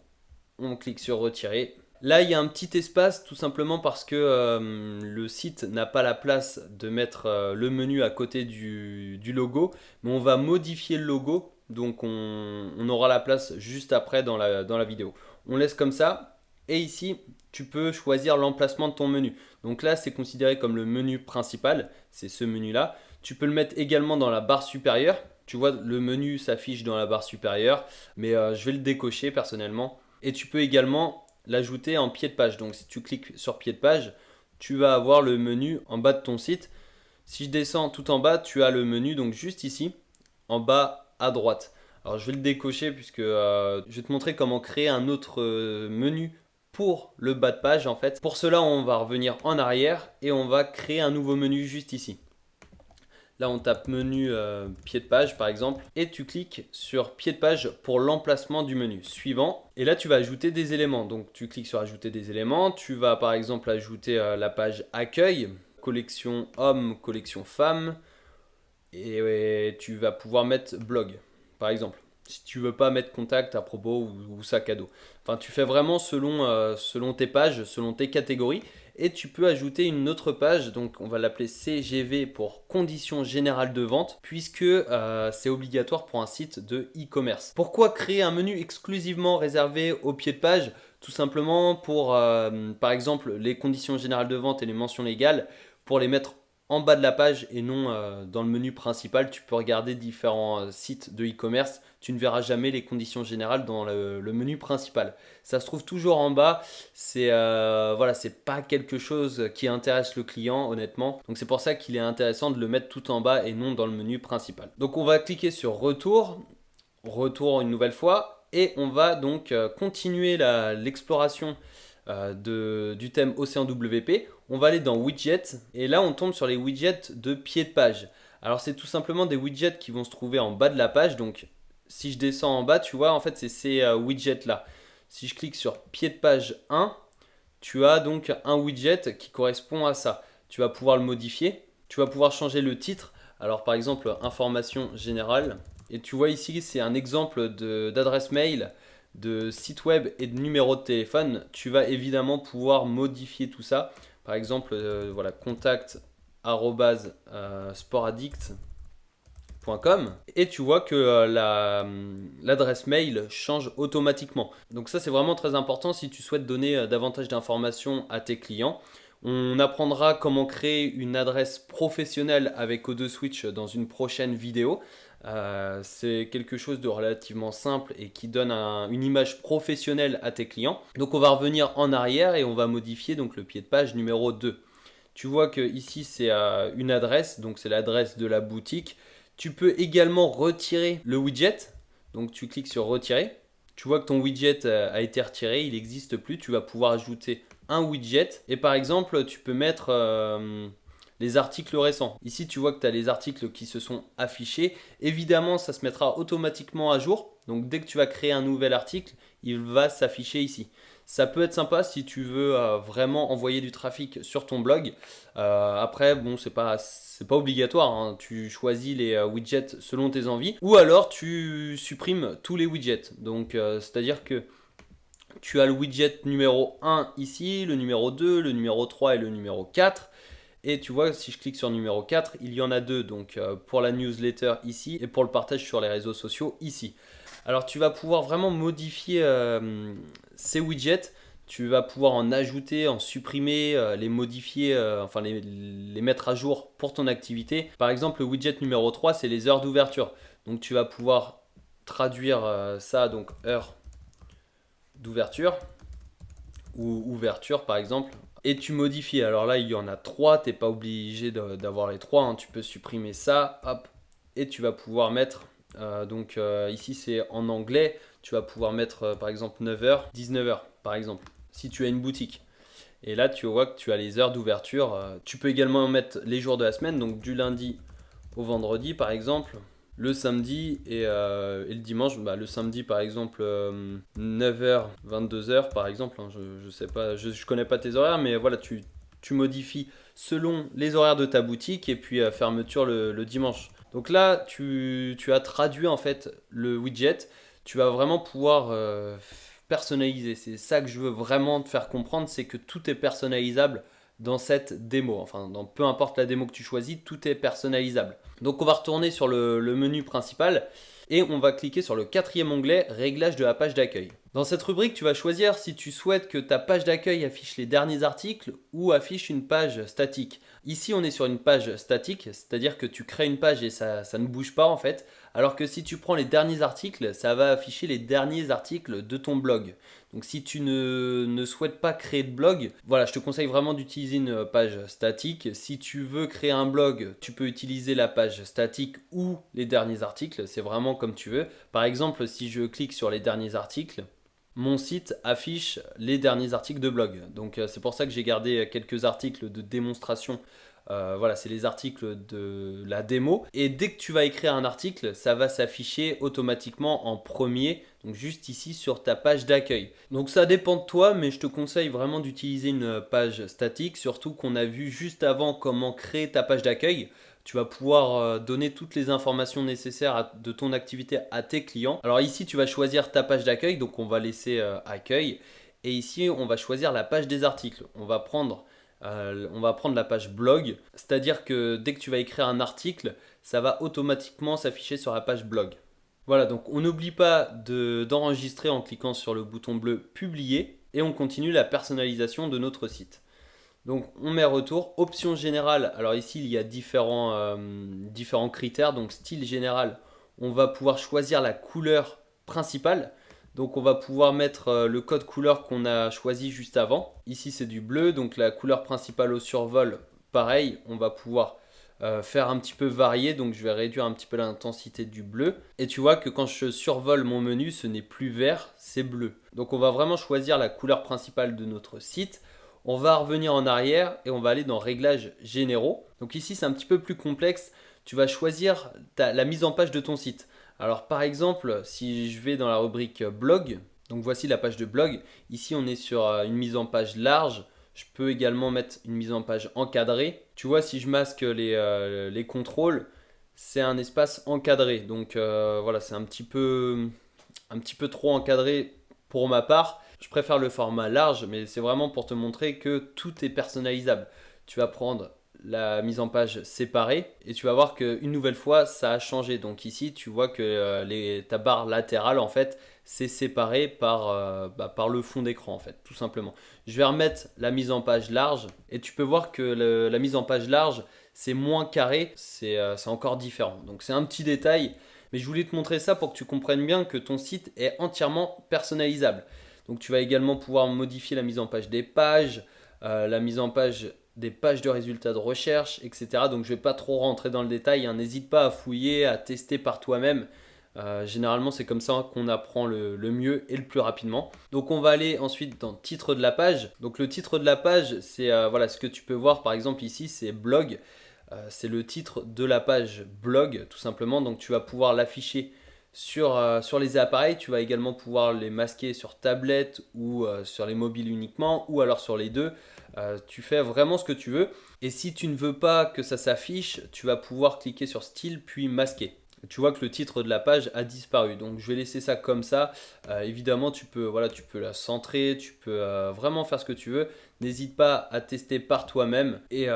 on clique sur retirer. Là, il y a un petit espace tout simplement parce que le site n'a pas la place de mettre le menu à côté du logo. Mais on va modifier le logo. Donc on aura la place juste après dans la vidéo. On laisse comme ça. Et ici, tu peux choisir l'emplacement de ton menu. Donc là, c'est considéré comme le menu principal. C'est ce menu-là. Tu peux le mettre également dans la barre supérieure. Tu vois, le menu s'affiche dans la barre supérieure. Mais je vais le décocher personnellement. Et tu peux également l'ajouter en pied de page. Donc si tu cliques sur pied de page, tu vas avoir le menu en bas de ton site. Si je descends tout en bas, tu as le menu donc juste ici, en bas à droite. Alors je vais le décocher puisque je vais te montrer comment créer un autre menu pour le bas de page en fait. Pour cela, on va revenir en arrière et on va créer un nouveau menu juste ici. Là, on tape menu pied de page par exemple et tu cliques sur pied de page pour l'emplacement du menu suivant. Et là, tu vas ajouter des éléments. Donc, tu cliques sur ajouter des éléments. Tu vas par exemple ajouter la page accueil, collection homme, collection femme. Et tu vas pouvoir mettre blog par exemple. Si tu veux pas mettre contact à propos ou sac à dos. Enfin, tu fais vraiment selon tes pages, selon tes catégories. Et tu peux ajouter une autre page, donc on va l'appeler CGV pour conditions générales de vente, puisque c'est obligatoire pour un site de e-commerce. Pourquoi créer un menu exclusivement réservé au pied de page? Tout simplement pour, par exemple, les conditions générales de vente et les mentions légales, pour les mettre en bas de la page et non dans le menu principal. Tu peux regarder différents sites de e-commerce. Tu ne verras jamais les conditions générales dans le menu principal. Ça se trouve toujours en bas. C'est voilà, c'est pas quelque chose qui intéresse le client honnêtement. Donc c'est pour ça qu'il est intéressant de le mettre tout en bas et non dans le menu principal. Donc on va cliquer sur retour. Retour une nouvelle fois. Et on va donc continuer l'exploration du thème Océan WP. On va aller dans widgets et là on tombe sur les widgets de pied de page. Alors c'est tout simplement des widgets qui vont se trouver en bas de la page. Donc si je descends en bas, tu vois, en fait, c'est ces widgets-là. Si je clique sur pied de page 1, tu as donc un widget qui correspond à ça. Tu vas pouvoir le modifier. Tu vas pouvoir changer le titre. Alors, par exemple, information générale. Et tu vois ici, c'est un exemple d'adresse mail, de site web et de numéro de téléphone. Tu vas évidemment pouvoir modifier tout ça. Par exemple, voilà, contact@sportaddict.com et tu vois que l'adresse mail change automatiquement. Donc ça, c'est vraiment très important si tu souhaites donner davantage d'informations à tes clients. On apprendra comment créer une adresse professionnelle avec O2 Switch dans une prochaine vidéo. C'est quelque chose de relativement simple et qui donne une image professionnelle à tes clients. Donc on va revenir en arrière et on va modifier donc le pied de page numéro 2. Tu vois que ici c'est une adresse, donc c'est l'adresse de la boutique. Tu peux également retirer le widget. Donc tu cliques sur retirer. Tu vois que ton widget a été retiré, il n'existe plus. Tu vas pouvoir ajouter un widget. Et par exemple, tu peux mettre les articles récents. Ici, tu vois que tu as les articles qui se sont affichés. Évidemment, ça se mettra automatiquement à jour. Donc dès que tu vas créer un nouvel article, il va s'afficher ici. Ça peut être sympa si tu veux vraiment envoyer du trafic sur ton blog. Après, bon, c'est pas obligatoire, hein. Tu choisis les widgets selon tes envies. Ou alors, tu supprimes tous les widgets. Donc, c'est-à-dire que tu as le widget numéro 1 ici, le numéro 2, le numéro 3 et le numéro 4. Et tu vois, si je clique sur numéro 4, il y en a deux. Donc, pour la newsletter ici et pour le partage sur les réseaux sociaux ici. Alors tu vas pouvoir vraiment modifier ces widgets. Tu vas pouvoir en ajouter, en supprimer, les modifier, enfin les mettre à jour pour ton activité. Par exemple, le widget numéro 3, c'est les heures d'ouverture. Donc tu vas pouvoir traduire ça, donc heure d'ouverture ou ouverture par exemple. Et tu modifies. Alors là, il y en a 3. Tu n'es pas obligé d'avoir les 3, hein. Tu peux supprimer ça, hop, et tu vas pouvoir mettre ici c'est en anglais, tu vas pouvoir mettre par exemple 9h, 19h par exemple, si tu as une boutique. Et là tu vois que tu as les heures d'ouverture. Tu peux également mettre les jours de la semaine, donc du lundi au vendredi par exemple, le samedi et le dimanche. Le samedi par exemple 9h, 22h par exemple, hein. Je sais pas, je connais pas tes horaires, mais voilà, tu modifies selon les horaires de ta boutique et puis fermeture le dimanche. Donc là, tu as traduit en fait le widget. Tu vas vraiment pouvoir personnaliser. C'est ça que je veux vraiment te faire comprendre, c'est que tout est personnalisable dans cette démo. Enfin, dans peu importe la démo que tu choisis, tout est personnalisable. Donc on va retourner sur le menu principal et on va cliquer sur le 4e onglet, réglages de la page d'accueil. Dans cette rubrique, tu vas choisir si tu souhaites que ta page d'accueil affiche les derniers articles ou affiche une page statique. Ici, on est sur une page statique, c'est-à-dire que tu crées une page et ça ne bouge pas en fait. Alors que si tu prends les derniers articles, ça va afficher les derniers articles de ton blog. Donc si tu ne souhaites pas créer de blog, voilà, je te conseille vraiment d'utiliser une page statique. Si tu veux créer un blog, tu peux utiliser la page statique ou les derniers articles, c'est vraiment comme tu veux. Par exemple, si je clique sur les derniers articles, mon site affiche les derniers articles de blog. Donc c'est pour ça que j'ai gardé quelques articles de démonstration. Voilà, c'est les articles de la démo. Et dès que tu vas écrire un article, ça va s'afficher automatiquement en premier, donc juste ici sur ta page d'accueil. Donc ça dépend de toi, mais je te conseille vraiment d'utiliser une page statique, surtout qu'on a vu juste avant comment créer ta page d'accueil. Tu vas pouvoir donner toutes les informations nécessaires de ton activité à tes clients. Alors ici, tu vas choisir ta page d'accueil, donc on va laisser accueil. Et ici, on va choisir la page des articles. On va prendre la page blog, c'est-à-dire que dès que tu vas écrire un article, ça va automatiquement s'afficher sur la page blog. Voilà, donc on n'oublie pas d'enregistrer en cliquant sur le bouton bleu publier et on continue la personnalisation de notre site. Donc on met retour, option générale. Alors ici il y a différents critères. Donc style général, on va pouvoir choisir la couleur principale. Donc on va pouvoir mettre le code couleur qu'on a choisi juste avant. Ici c'est du bleu, donc la couleur principale au survol, pareil, on va pouvoir faire un petit peu varier. Donc je vais réduire un petit peu l'intensité du bleu. Et tu vois que quand je survole mon menu, ce n'est plus vert, c'est bleu. Donc on va vraiment choisir la couleur principale de notre site. On va revenir en arrière et on va aller dans réglages généraux. Donc ici c'est un petit peu plus complexe. Tu vas choisir la mise en page de ton site. Alors par exemple, si je vais dans la rubrique blog, donc voici la page de blog. Ici, on est sur une mise en page large. Je peux également mettre une mise en page encadrée. Tu vois, si je masque les contrôles, c'est un espace encadré. Donc voilà, c'est un petit peu trop encadré pour ma part. Je préfère le format large, mais c'est vraiment pour te montrer que tout est personnalisable. Tu vas prendre la mise en page séparée et tu vas voir qu'une nouvelle fois ça a changé. Donc ici tu vois que ta barre latérale en fait c'est séparé par le fond d'écran en fait tout simplement. Je vais remettre la mise en page large et tu peux voir que la mise en page large c'est moins carré, c'est encore différent. Donc c'est un petit détail, mais je voulais te montrer ça pour que tu comprennes bien que ton site est entièrement personnalisable. Donc tu vas également pouvoir modifier la mise en page des pages, la mise en page des pages de résultats de recherche, etc. Donc je ne vais pas trop rentrer dans le détail, hein. N'hésite pas à fouiller, à tester par toi-même. Généralement c'est comme ça qu'on apprend le mieux et le plus rapidement. Donc on va aller ensuite dans titre de la page. Donc le titre de la page c'est voilà, ce que tu peux voir par exemple ici c'est blog. C'est le titre de la page blog tout simplement. Donc tu vas pouvoir l'afficher sur les appareils. Tu vas également pouvoir les masquer sur tablette ou sur les mobiles uniquement ou alors sur les deux. Tu fais vraiment ce que tu veux. Et si tu ne veux pas que ça s'affiche, tu vas pouvoir cliquer sur style puis masquer. Tu vois que le titre de la page a disparu. Donc je vais laisser ça comme ça. Évidemment, voilà, tu peux la centrer, tu peux vraiment faire ce que tu veux. N'hésite pas à tester par toi-même. Et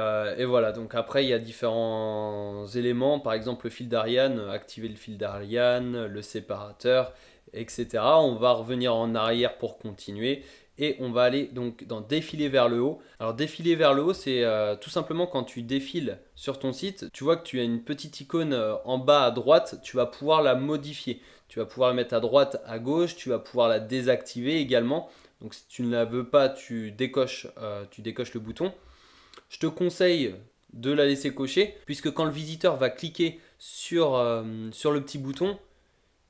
voilà, donc après, il y a différents éléments. Par exemple, le fil d'Ariane, activer le fil d'Ariane, le séparateur, etc. On va revenir en arrière pour continuer. Et on va aller donc dans défiler vers le haut. Alors défiler vers le haut, c'est tout simplement quand tu défiles sur ton site, tu vois que tu as une petite icône en bas à droite, tu vas pouvoir la modifier. Tu vas pouvoir la mettre à droite, à gauche, tu vas pouvoir la désactiver également. Donc si tu ne la veux pas, tu décoches le bouton. Je te conseille de la laisser cocher, puisque quand le visiteur va cliquer sur le petit bouton,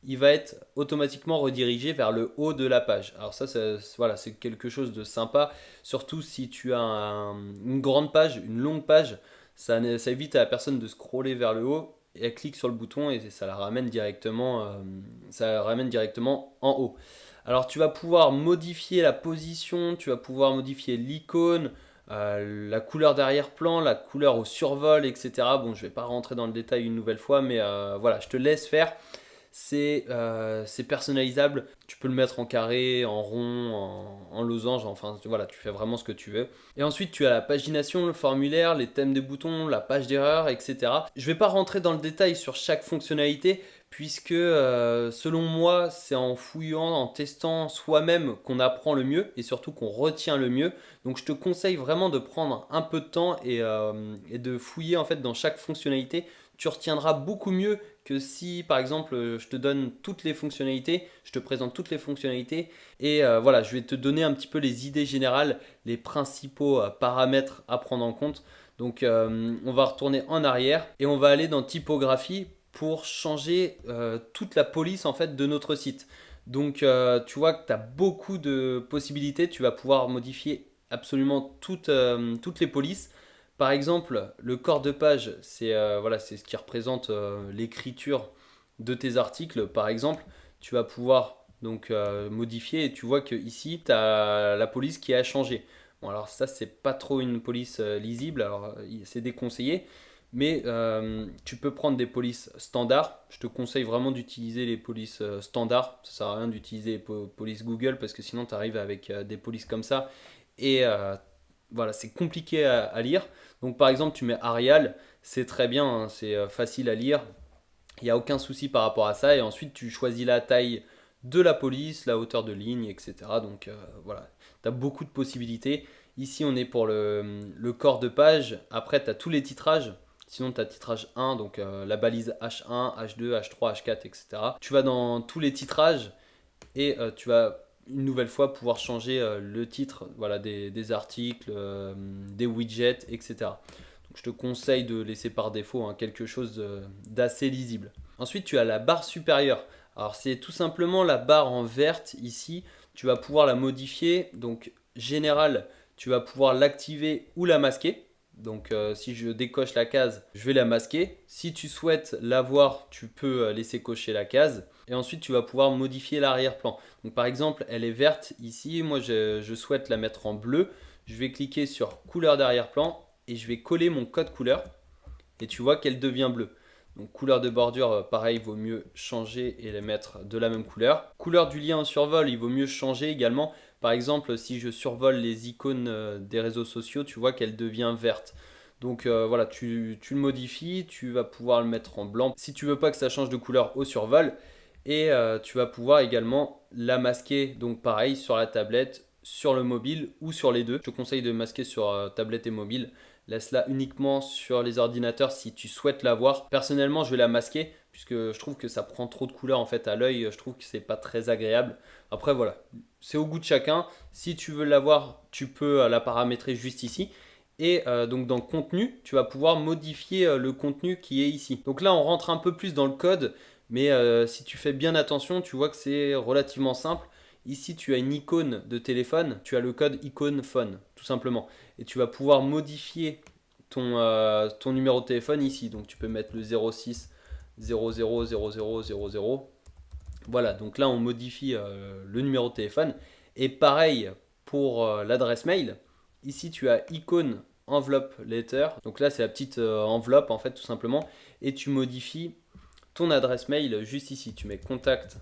il va être automatiquement redirigé vers le haut de la page. Alors ça, voilà, c'est quelque chose de sympa, surtout si tu as une grande page, une longue page, ça évite à la personne de scroller vers le haut, et elle clique sur le bouton et ça la ramène directement en haut. Alors tu vas pouvoir modifier la position, tu vas pouvoir modifier l'icône, la couleur d'arrière-plan, la couleur au survol, etc. Bon, je ne vais pas rentrer dans le détail une nouvelle fois, mais voilà, je te laisse faire. C'est personnalisable. Tu peux le mettre en carré, en rond, en losange. Enfin, voilà, tu fais vraiment ce que tu veux. Et ensuite, tu as la pagination, le formulaire, les thèmes des boutons, la page d'erreur, etc. Je ne vais pas rentrer dans le détail sur chaque fonctionnalité puisque selon moi, c'est en fouillant, en testant soi-même qu'on apprend le mieux et surtout qu'on retient le mieux. Donc, je te conseille vraiment de prendre un peu de temps et de fouiller en fait dans chaque fonctionnalité. Tu retiendras beaucoup mieux que si par exemple je te donne toutes les fonctionnalités, je te présente toutes les fonctionnalités et voilà, je vais te donner un petit peu les idées générales, les principaux paramètres à prendre en compte. Donc on va retourner en arrière et on va aller dans typographie pour changer toute la police en fait de notre site. Donc tu vois que tu as beaucoup de possibilités, tu vas pouvoir modifier absolument toutes les polices. Par exemple, le corps de page, voilà, c'est ce qui représente l'écriture de tes articles. Par exemple, tu vas pouvoir donc modifier et tu vois que ici, tu as la police qui a changé. Bon, alors ça, c'est pas trop une police lisible, alors c'est déconseillé. Mais tu peux prendre des polices standards. Je te conseille vraiment d'utiliser les polices standards. Ça sert à rien d'utiliser les polices Google parce que sinon tu arrives avec des polices comme ça et voilà, c'est compliqué à lire. Donc par exemple, tu mets Arial, c'est très bien, hein, c'est facile à lire. Il n'y a aucun souci par rapport à ça. Et ensuite, tu choisis la taille de la police, la hauteur de ligne, etc. Donc voilà, tu as beaucoup de possibilités. Ici, on est pour le corps de page. Après, tu as tous les titrages. Sinon, tu as titrage 1, donc la balise H1, H2, H3, H4, etc. Tu vas dans tous les titrages et tu vas une nouvelle fois pouvoir changer le titre voilà, des articles, des widgets, etc. Donc je te conseille de laisser par défaut hein, quelque chose d'assez lisible. Ensuite, tu as la barre supérieure. Alors c'est tout simplement la barre en verte ici. Tu vas pouvoir la modifier. Donc général, tu vas pouvoir l'activer ou la masquer. Donc si je décoche la case, je vais la masquer. Si tu souhaites la voir, tu peux laisser cocher la case. Et ensuite, tu vas pouvoir modifier l'arrière-plan. Donc par exemple, elle est verte ici. Moi, je souhaite la mettre en bleu. Je vais cliquer sur couleur d'arrière-plan et je vais coller mon code couleur. Et tu vois qu'elle devient bleue. Donc couleur de bordure, pareil, il vaut mieux changer et les mettre de la même couleur. Couleur du lien en survol, il vaut mieux changer également. Par exemple, si je survole les icônes des réseaux sociaux, tu vois qu'elle devient verte. Donc voilà, tu le modifies, tu vas pouvoir le mettre en blanc si tu veux pas que ça change de couleur au survol. Et tu vas pouvoir également la masquer, donc pareil, sur la tablette, sur le mobile ou sur les deux. Je te conseille de masquer sur tablette et mobile. Laisse-la uniquement sur les ordinateurs si tu souhaites la voir. Personnellement, je vais la masquer puisque je trouve que ça prend trop de couleurs en fait à l'œil. Je trouve que c'est pas très agréable. Après voilà, c'est au goût de chacun. Si tu veux la voir, tu peux la paramétrer juste ici. Et donc dans contenu, tu vas pouvoir modifier le contenu qui est ici. Donc là, on rentre un peu plus dans le code, mais si tu fais bien attention, tu vois que c'est relativement simple. Ici, tu as une icône de téléphone, tu as le code icône phone, tout simplement. Et tu vas pouvoir modifier ton numéro de téléphone ici. Donc tu peux mettre le 06 00 00 00. Voilà, donc là on modifie le numéro de téléphone. Et pareil pour l'adresse mail. Ici tu as icône enveloppe letter. Donc là c'est la petite enveloppe en fait tout simplement. Et tu modifies ton adresse mail juste ici. Tu mets contact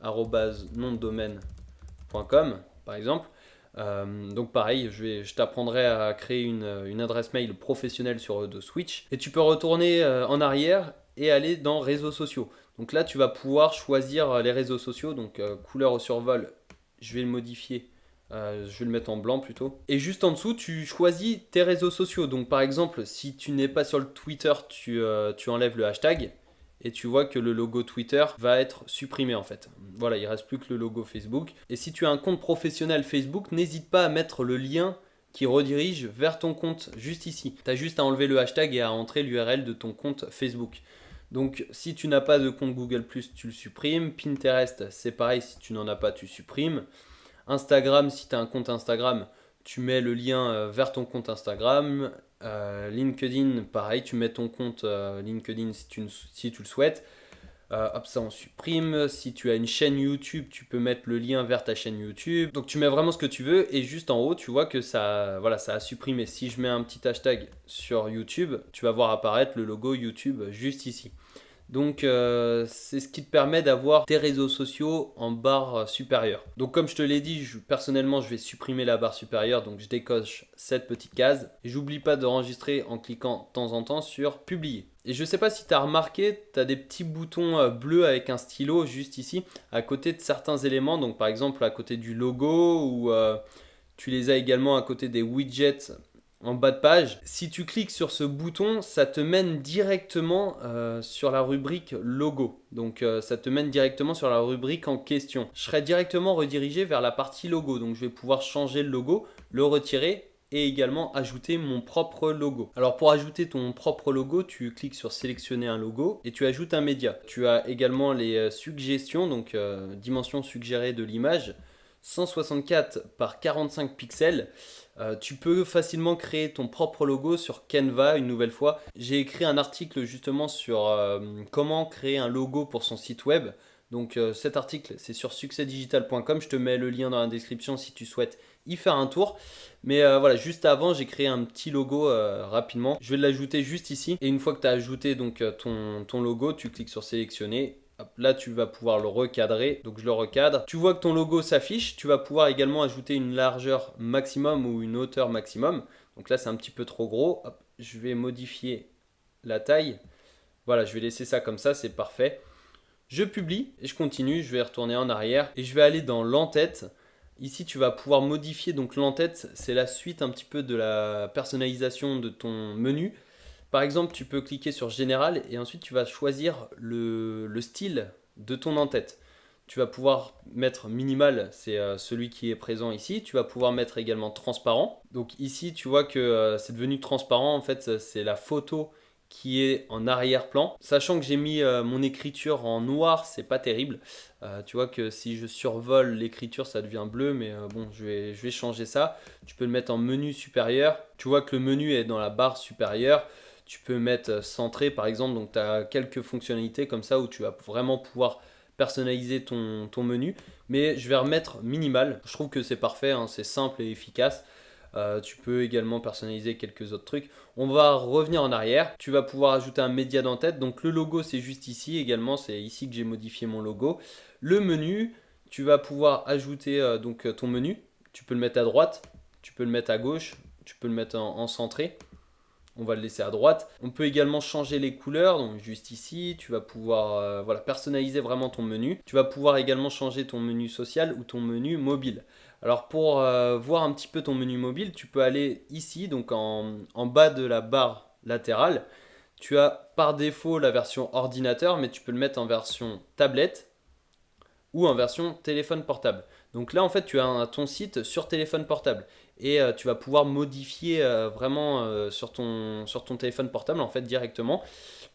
nom de domaine.com par exemple. Donc pareil, je t'apprendrai à créer une adresse mail professionnelle sur de Switch. Et tu peux retourner en arrière et aller dans réseaux sociaux. Donc là, tu vas pouvoir choisir les réseaux sociaux. Donc couleur au survol, je vais le modifier. Je vais le mettre en blanc plutôt. Et juste en dessous, tu choisis tes réseaux sociaux. Donc par exemple, si tu n'es pas sur le Twitter, tu enlèves le hashtag. Et tu vois que le logo Twitter va être supprimé en fait. Voilà, il ne reste plus que le logo Facebook. Et si tu as un compte professionnel Facebook, n'hésite pas à mettre le lien qui redirige vers ton compte juste ici. Tu as juste à enlever le hashtag et à entrer l'URL de ton compte Facebook. Donc si tu n'as pas de compte Google+, tu le supprimes. Pinterest, c'est pareil, si tu n'en as pas, tu supprimes. Instagram, si tu as un compte Instagram, tu mets le lien vers ton compte Instagram. LinkedIn, pareil, tu mets ton compte LinkedIn si tu le souhaites. Hop, ça on supprime. Si tu as une chaîne YouTube, tu peux mettre le lien vers ta chaîne YouTube. Donc tu mets vraiment ce que tu veux et juste en haut, tu vois que ça, voilà, ça a supprimé. Si je mets un petit hashtag sur YouTube, tu vas voir apparaître le logo YouTube juste ici. Donc c'est ce qui te permet d'avoir tes réseaux sociaux en barre supérieure. Donc comme je te l'ai dit, personnellement je vais supprimer la barre supérieure, donc je décoche cette petite case. Et j'oublie pas d'enregistrer en cliquant de temps en temps sur publier. Et je ne sais pas si tu as remarqué, tu as des petits boutons bleus avec un stylo juste ici, à côté de certains éléments. Donc par exemple à côté du logo ou tu les as également à côté des widgets en bas de page. Si tu cliques sur ce bouton, ça te mène directement sur la rubrique logo. Donc ça te mène directement sur la rubrique en question. Je serai directement redirigé vers la partie logo. Donc je vais pouvoir changer le logo, le retirer et également ajouter mon propre logo. Alors pour ajouter ton propre logo, tu cliques sur sélectionner un logo et tu ajoutes un média. Tu as également les suggestions, donc dimension suggérée de l'image. 164 par 45 pixels. Tu peux facilement créer ton propre logo sur Canva une nouvelle fois. J'ai écrit un article justement sur comment créer un logo pour son site web. Donc cet article c'est sur succèsdigital.com. Je te mets le lien dans la description si tu souhaites y faire un tour. Mais voilà, juste avant j'ai créé un petit logo rapidement. Je vais l'ajouter juste ici. Et une fois que tu as ajouté donc, ton logo, tu cliques sur sélectionner. Hop, là tu vas pouvoir le recadrer, donc je le recadre. Tu vois que ton logo s'affiche, tu vas pouvoir également ajouter une largeur maximum ou une hauteur maximum. Donc là c'est un petit peu trop gros. Hop, je vais modifier la taille. Voilà, je vais laisser ça comme ça, c'est parfait. Je publie et je continue, je vais retourner en arrière et je vais aller dans l'en-tête. Ici tu vas pouvoir modifier, donc l'en-tête c'est la suite un petit peu de la personnalisation de ton menu. Par exemple, tu peux cliquer sur Général et ensuite tu vas choisir le style de ton en-tête. Tu vas pouvoir mettre minimal, c'est celui qui est présent ici. Tu vas pouvoir mettre également transparent. Donc ici, tu vois que c'est devenu transparent. En fait, c'est la photo qui est en arrière-plan. Sachant que j'ai mis mon écriture en noir, c'est pas terrible. Tu vois que si je survole l'écriture, ça devient bleu, mais bon, je vais changer ça. Tu peux le mettre en menu supérieur. Tu vois que le menu est dans la barre supérieure. Tu peux mettre centré par exemple, donc tu as quelques fonctionnalités comme ça où tu vas vraiment pouvoir personnaliser ton menu. Mais je vais remettre minimal. Je trouve que c'est parfait, hein, c'est simple et efficace. Tu peux également personnaliser quelques autres trucs. On va revenir en arrière. Tu vas pouvoir ajouter un média d'en-tête. Donc le logo, c'est juste ici également. C'est ici que j'ai modifié mon logo. Le menu, tu vas pouvoir ajouter ton menu. Tu peux le mettre à droite, tu peux le mettre à gauche, tu peux le mettre en centré. On va le laisser à droite. On peut également changer les couleurs, donc juste ici, tu vas pouvoir personnaliser vraiment ton menu. Tu vas pouvoir également changer ton menu social ou ton menu mobile. Alors pour voir un petit peu ton menu mobile, tu peux aller ici, donc en bas de la barre latérale. Tu as par défaut la version ordinateur, mais tu peux le mettre en version tablette ou en version téléphone portable. Donc là, en fait, tu as ton site sur téléphone portable et tu vas pouvoir modifier vraiment sur ton téléphone portable en fait directement.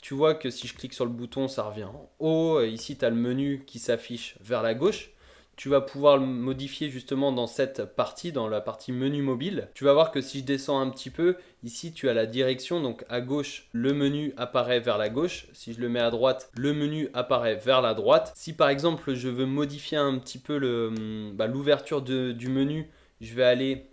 Tu vois que si je clique sur le bouton, ça revient en haut. Ici, tu as le menu qui s'affiche vers la gauche. Tu vas pouvoir le modifier justement dans cette partie, dans la partie menu mobile. Tu vas voir que si je descends un petit peu, ici tu as la direction, donc à gauche, le menu apparaît vers la gauche. Si je le mets à droite, le menu apparaît vers la droite. Si par exemple je veux modifier un petit peu l'ouverture du menu, je vais aller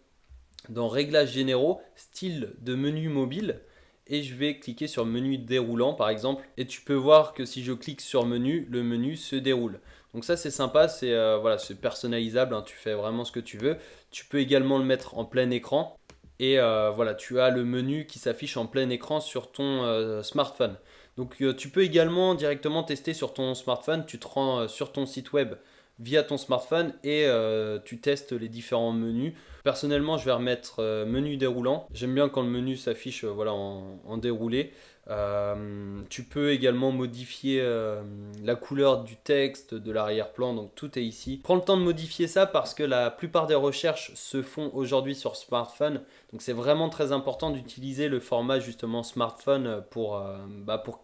dans réglages généraux, style de menu mobile. Et je vais cliquer sur menu déroulant par exemple. Et tu peux voir que si je clique sur menu, le menu se déroule. Donc ça c'est sympa, c'est c'est personnalisable, hein, tu fais vraiment ce que tu veux. Tu peux également le mettre en plein écran. Et tu as le menu qui s'affiche en plein écran sur ton smartphone. Donc tu peux également directement tester sur ton smartphone. Tu te rends sur ton site web via ton smartphone et tu testes les différents menus. Personnellement, je vais remettre menu déroulant. J'aime bien quand le menu s'affiche en déroulé. Tu peux également modifier la couleur du texte, de l'arrière-plan, donc tout est ici. Prends le temps de modifier ça parce que la plupart des recherches se font aujourd'hui sur smartphone. Donc c'est vraiment très important d'utiliser le format justement smartphone pour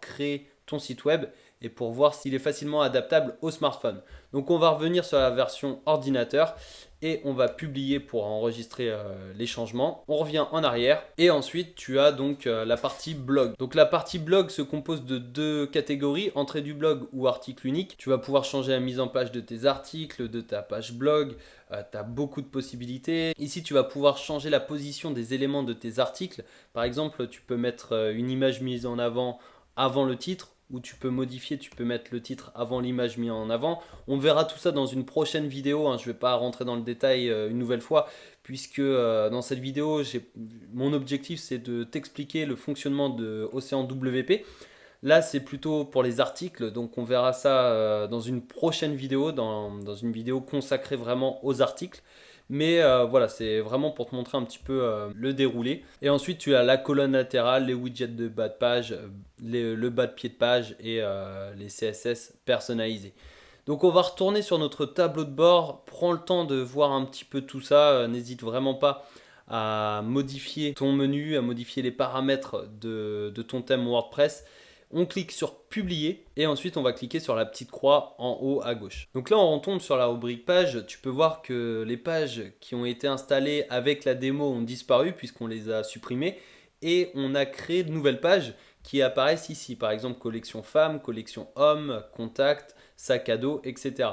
créer ton site web et pour voir s'il est facilement adaptable au smartphone. Donc on va revenir sur la version ordinateur et on va publier pour enregistrer les changements. On revient en arrière et ensuite tu as donc la partie blog. Donc la partie blog se compose de deux catégories, entrée du blog ou article unique. Tu vas pouvoir changer la mise en page de tes articles, de ta page blog. Tu as beaucoup de possibilités. Ici tu vas pouvoir changer la position des éléments de tes articles. Par exemple, tu peux mettre une image mise en avant le titre, où tu peux modifier, tu peux mettre le titre avant l'image mise en avant. On verra tout ça dans une prochaine vidéo, hein. Je ne vais pas rentrer dans le détail une nouvelle fois, puisque dans cette vidéo, mon objectif c'est de t'expliquer le fonctionnement de Océan WP. Là, c'est plutôt pour les articles, donc on verra ça dans une prochaine vidéo, dans une vidéo consacrée vraiment aux articles. Mais c'est vraiment pour te montrer un petit peu le déroulé. Et ensuite, tu as la colonne latérale, les widgets de bas de page, le bas de pied de page et les CSS personnalisés. Donc on va retourner sur notre tableau de bord. Prends le temps de voir un petit peu tout ça. N'hésite vraiment pas à modifier ton menu, à modifier les paramètres de ton thème WordPress. On clique sur publier et ensuite on va cliquer sur la petite croix en haut à gauche. Donc là on retombe sur la rubrique page. Tu peux voir que les pages qui ont été installées avec la démo ont disparu puisqu'on les a supprimées et on a créé de nouvelles pages qui apparaissent ici. Par exemple collection femmes, collection hommes, contact, sac à dos, etc.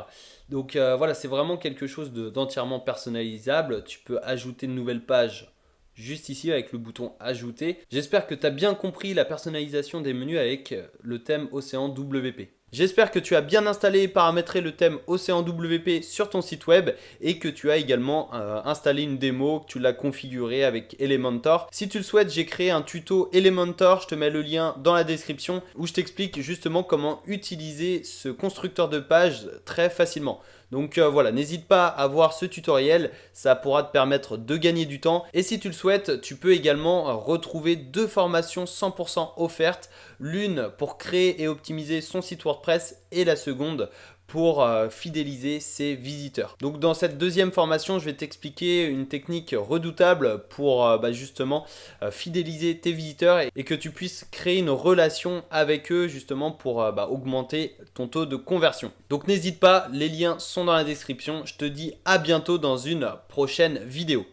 Donc c'est vraiment quelque chose d'entièrement personnalisable. Tu peux ajouter de nouvelles pages juste ici avec le bouton ajouter. J'espère que tu as bien compris la personnalisation des menus avec le thème Océan WP. J'espère que tu as bien installé et paramétré le thème Océan WP sur ton site web et que tu as également installé une démo, que tu l'as configuré avec Elementor. Si tu le souhaites, j'ai créé un tuto Elementor, je te mets le lien dans la description où je t'explique justement comment utiliser ce constructeur de page très facilement. Donc n'hésite pas à voir ce tutoriel, ça pourra te permettre de gagner du temps. Et si tu le souhaites, tu peux également retrouver 2 formations 100% offertes L'une pour créer et optimiser son site WordPress et la seconde pour fidéliser ses visiteurs. Donc dans cette deuxième formation, je vais t'expliquer une technique redoutable pour justement fidéliser tes visiteurs et que tu puisses créer une relation avec eux justement pour augmenter ton taux de conversion. Donc n'hésite pas, les liens sont dans la description. Je te dis à bientôt dans une prochaine vidéo.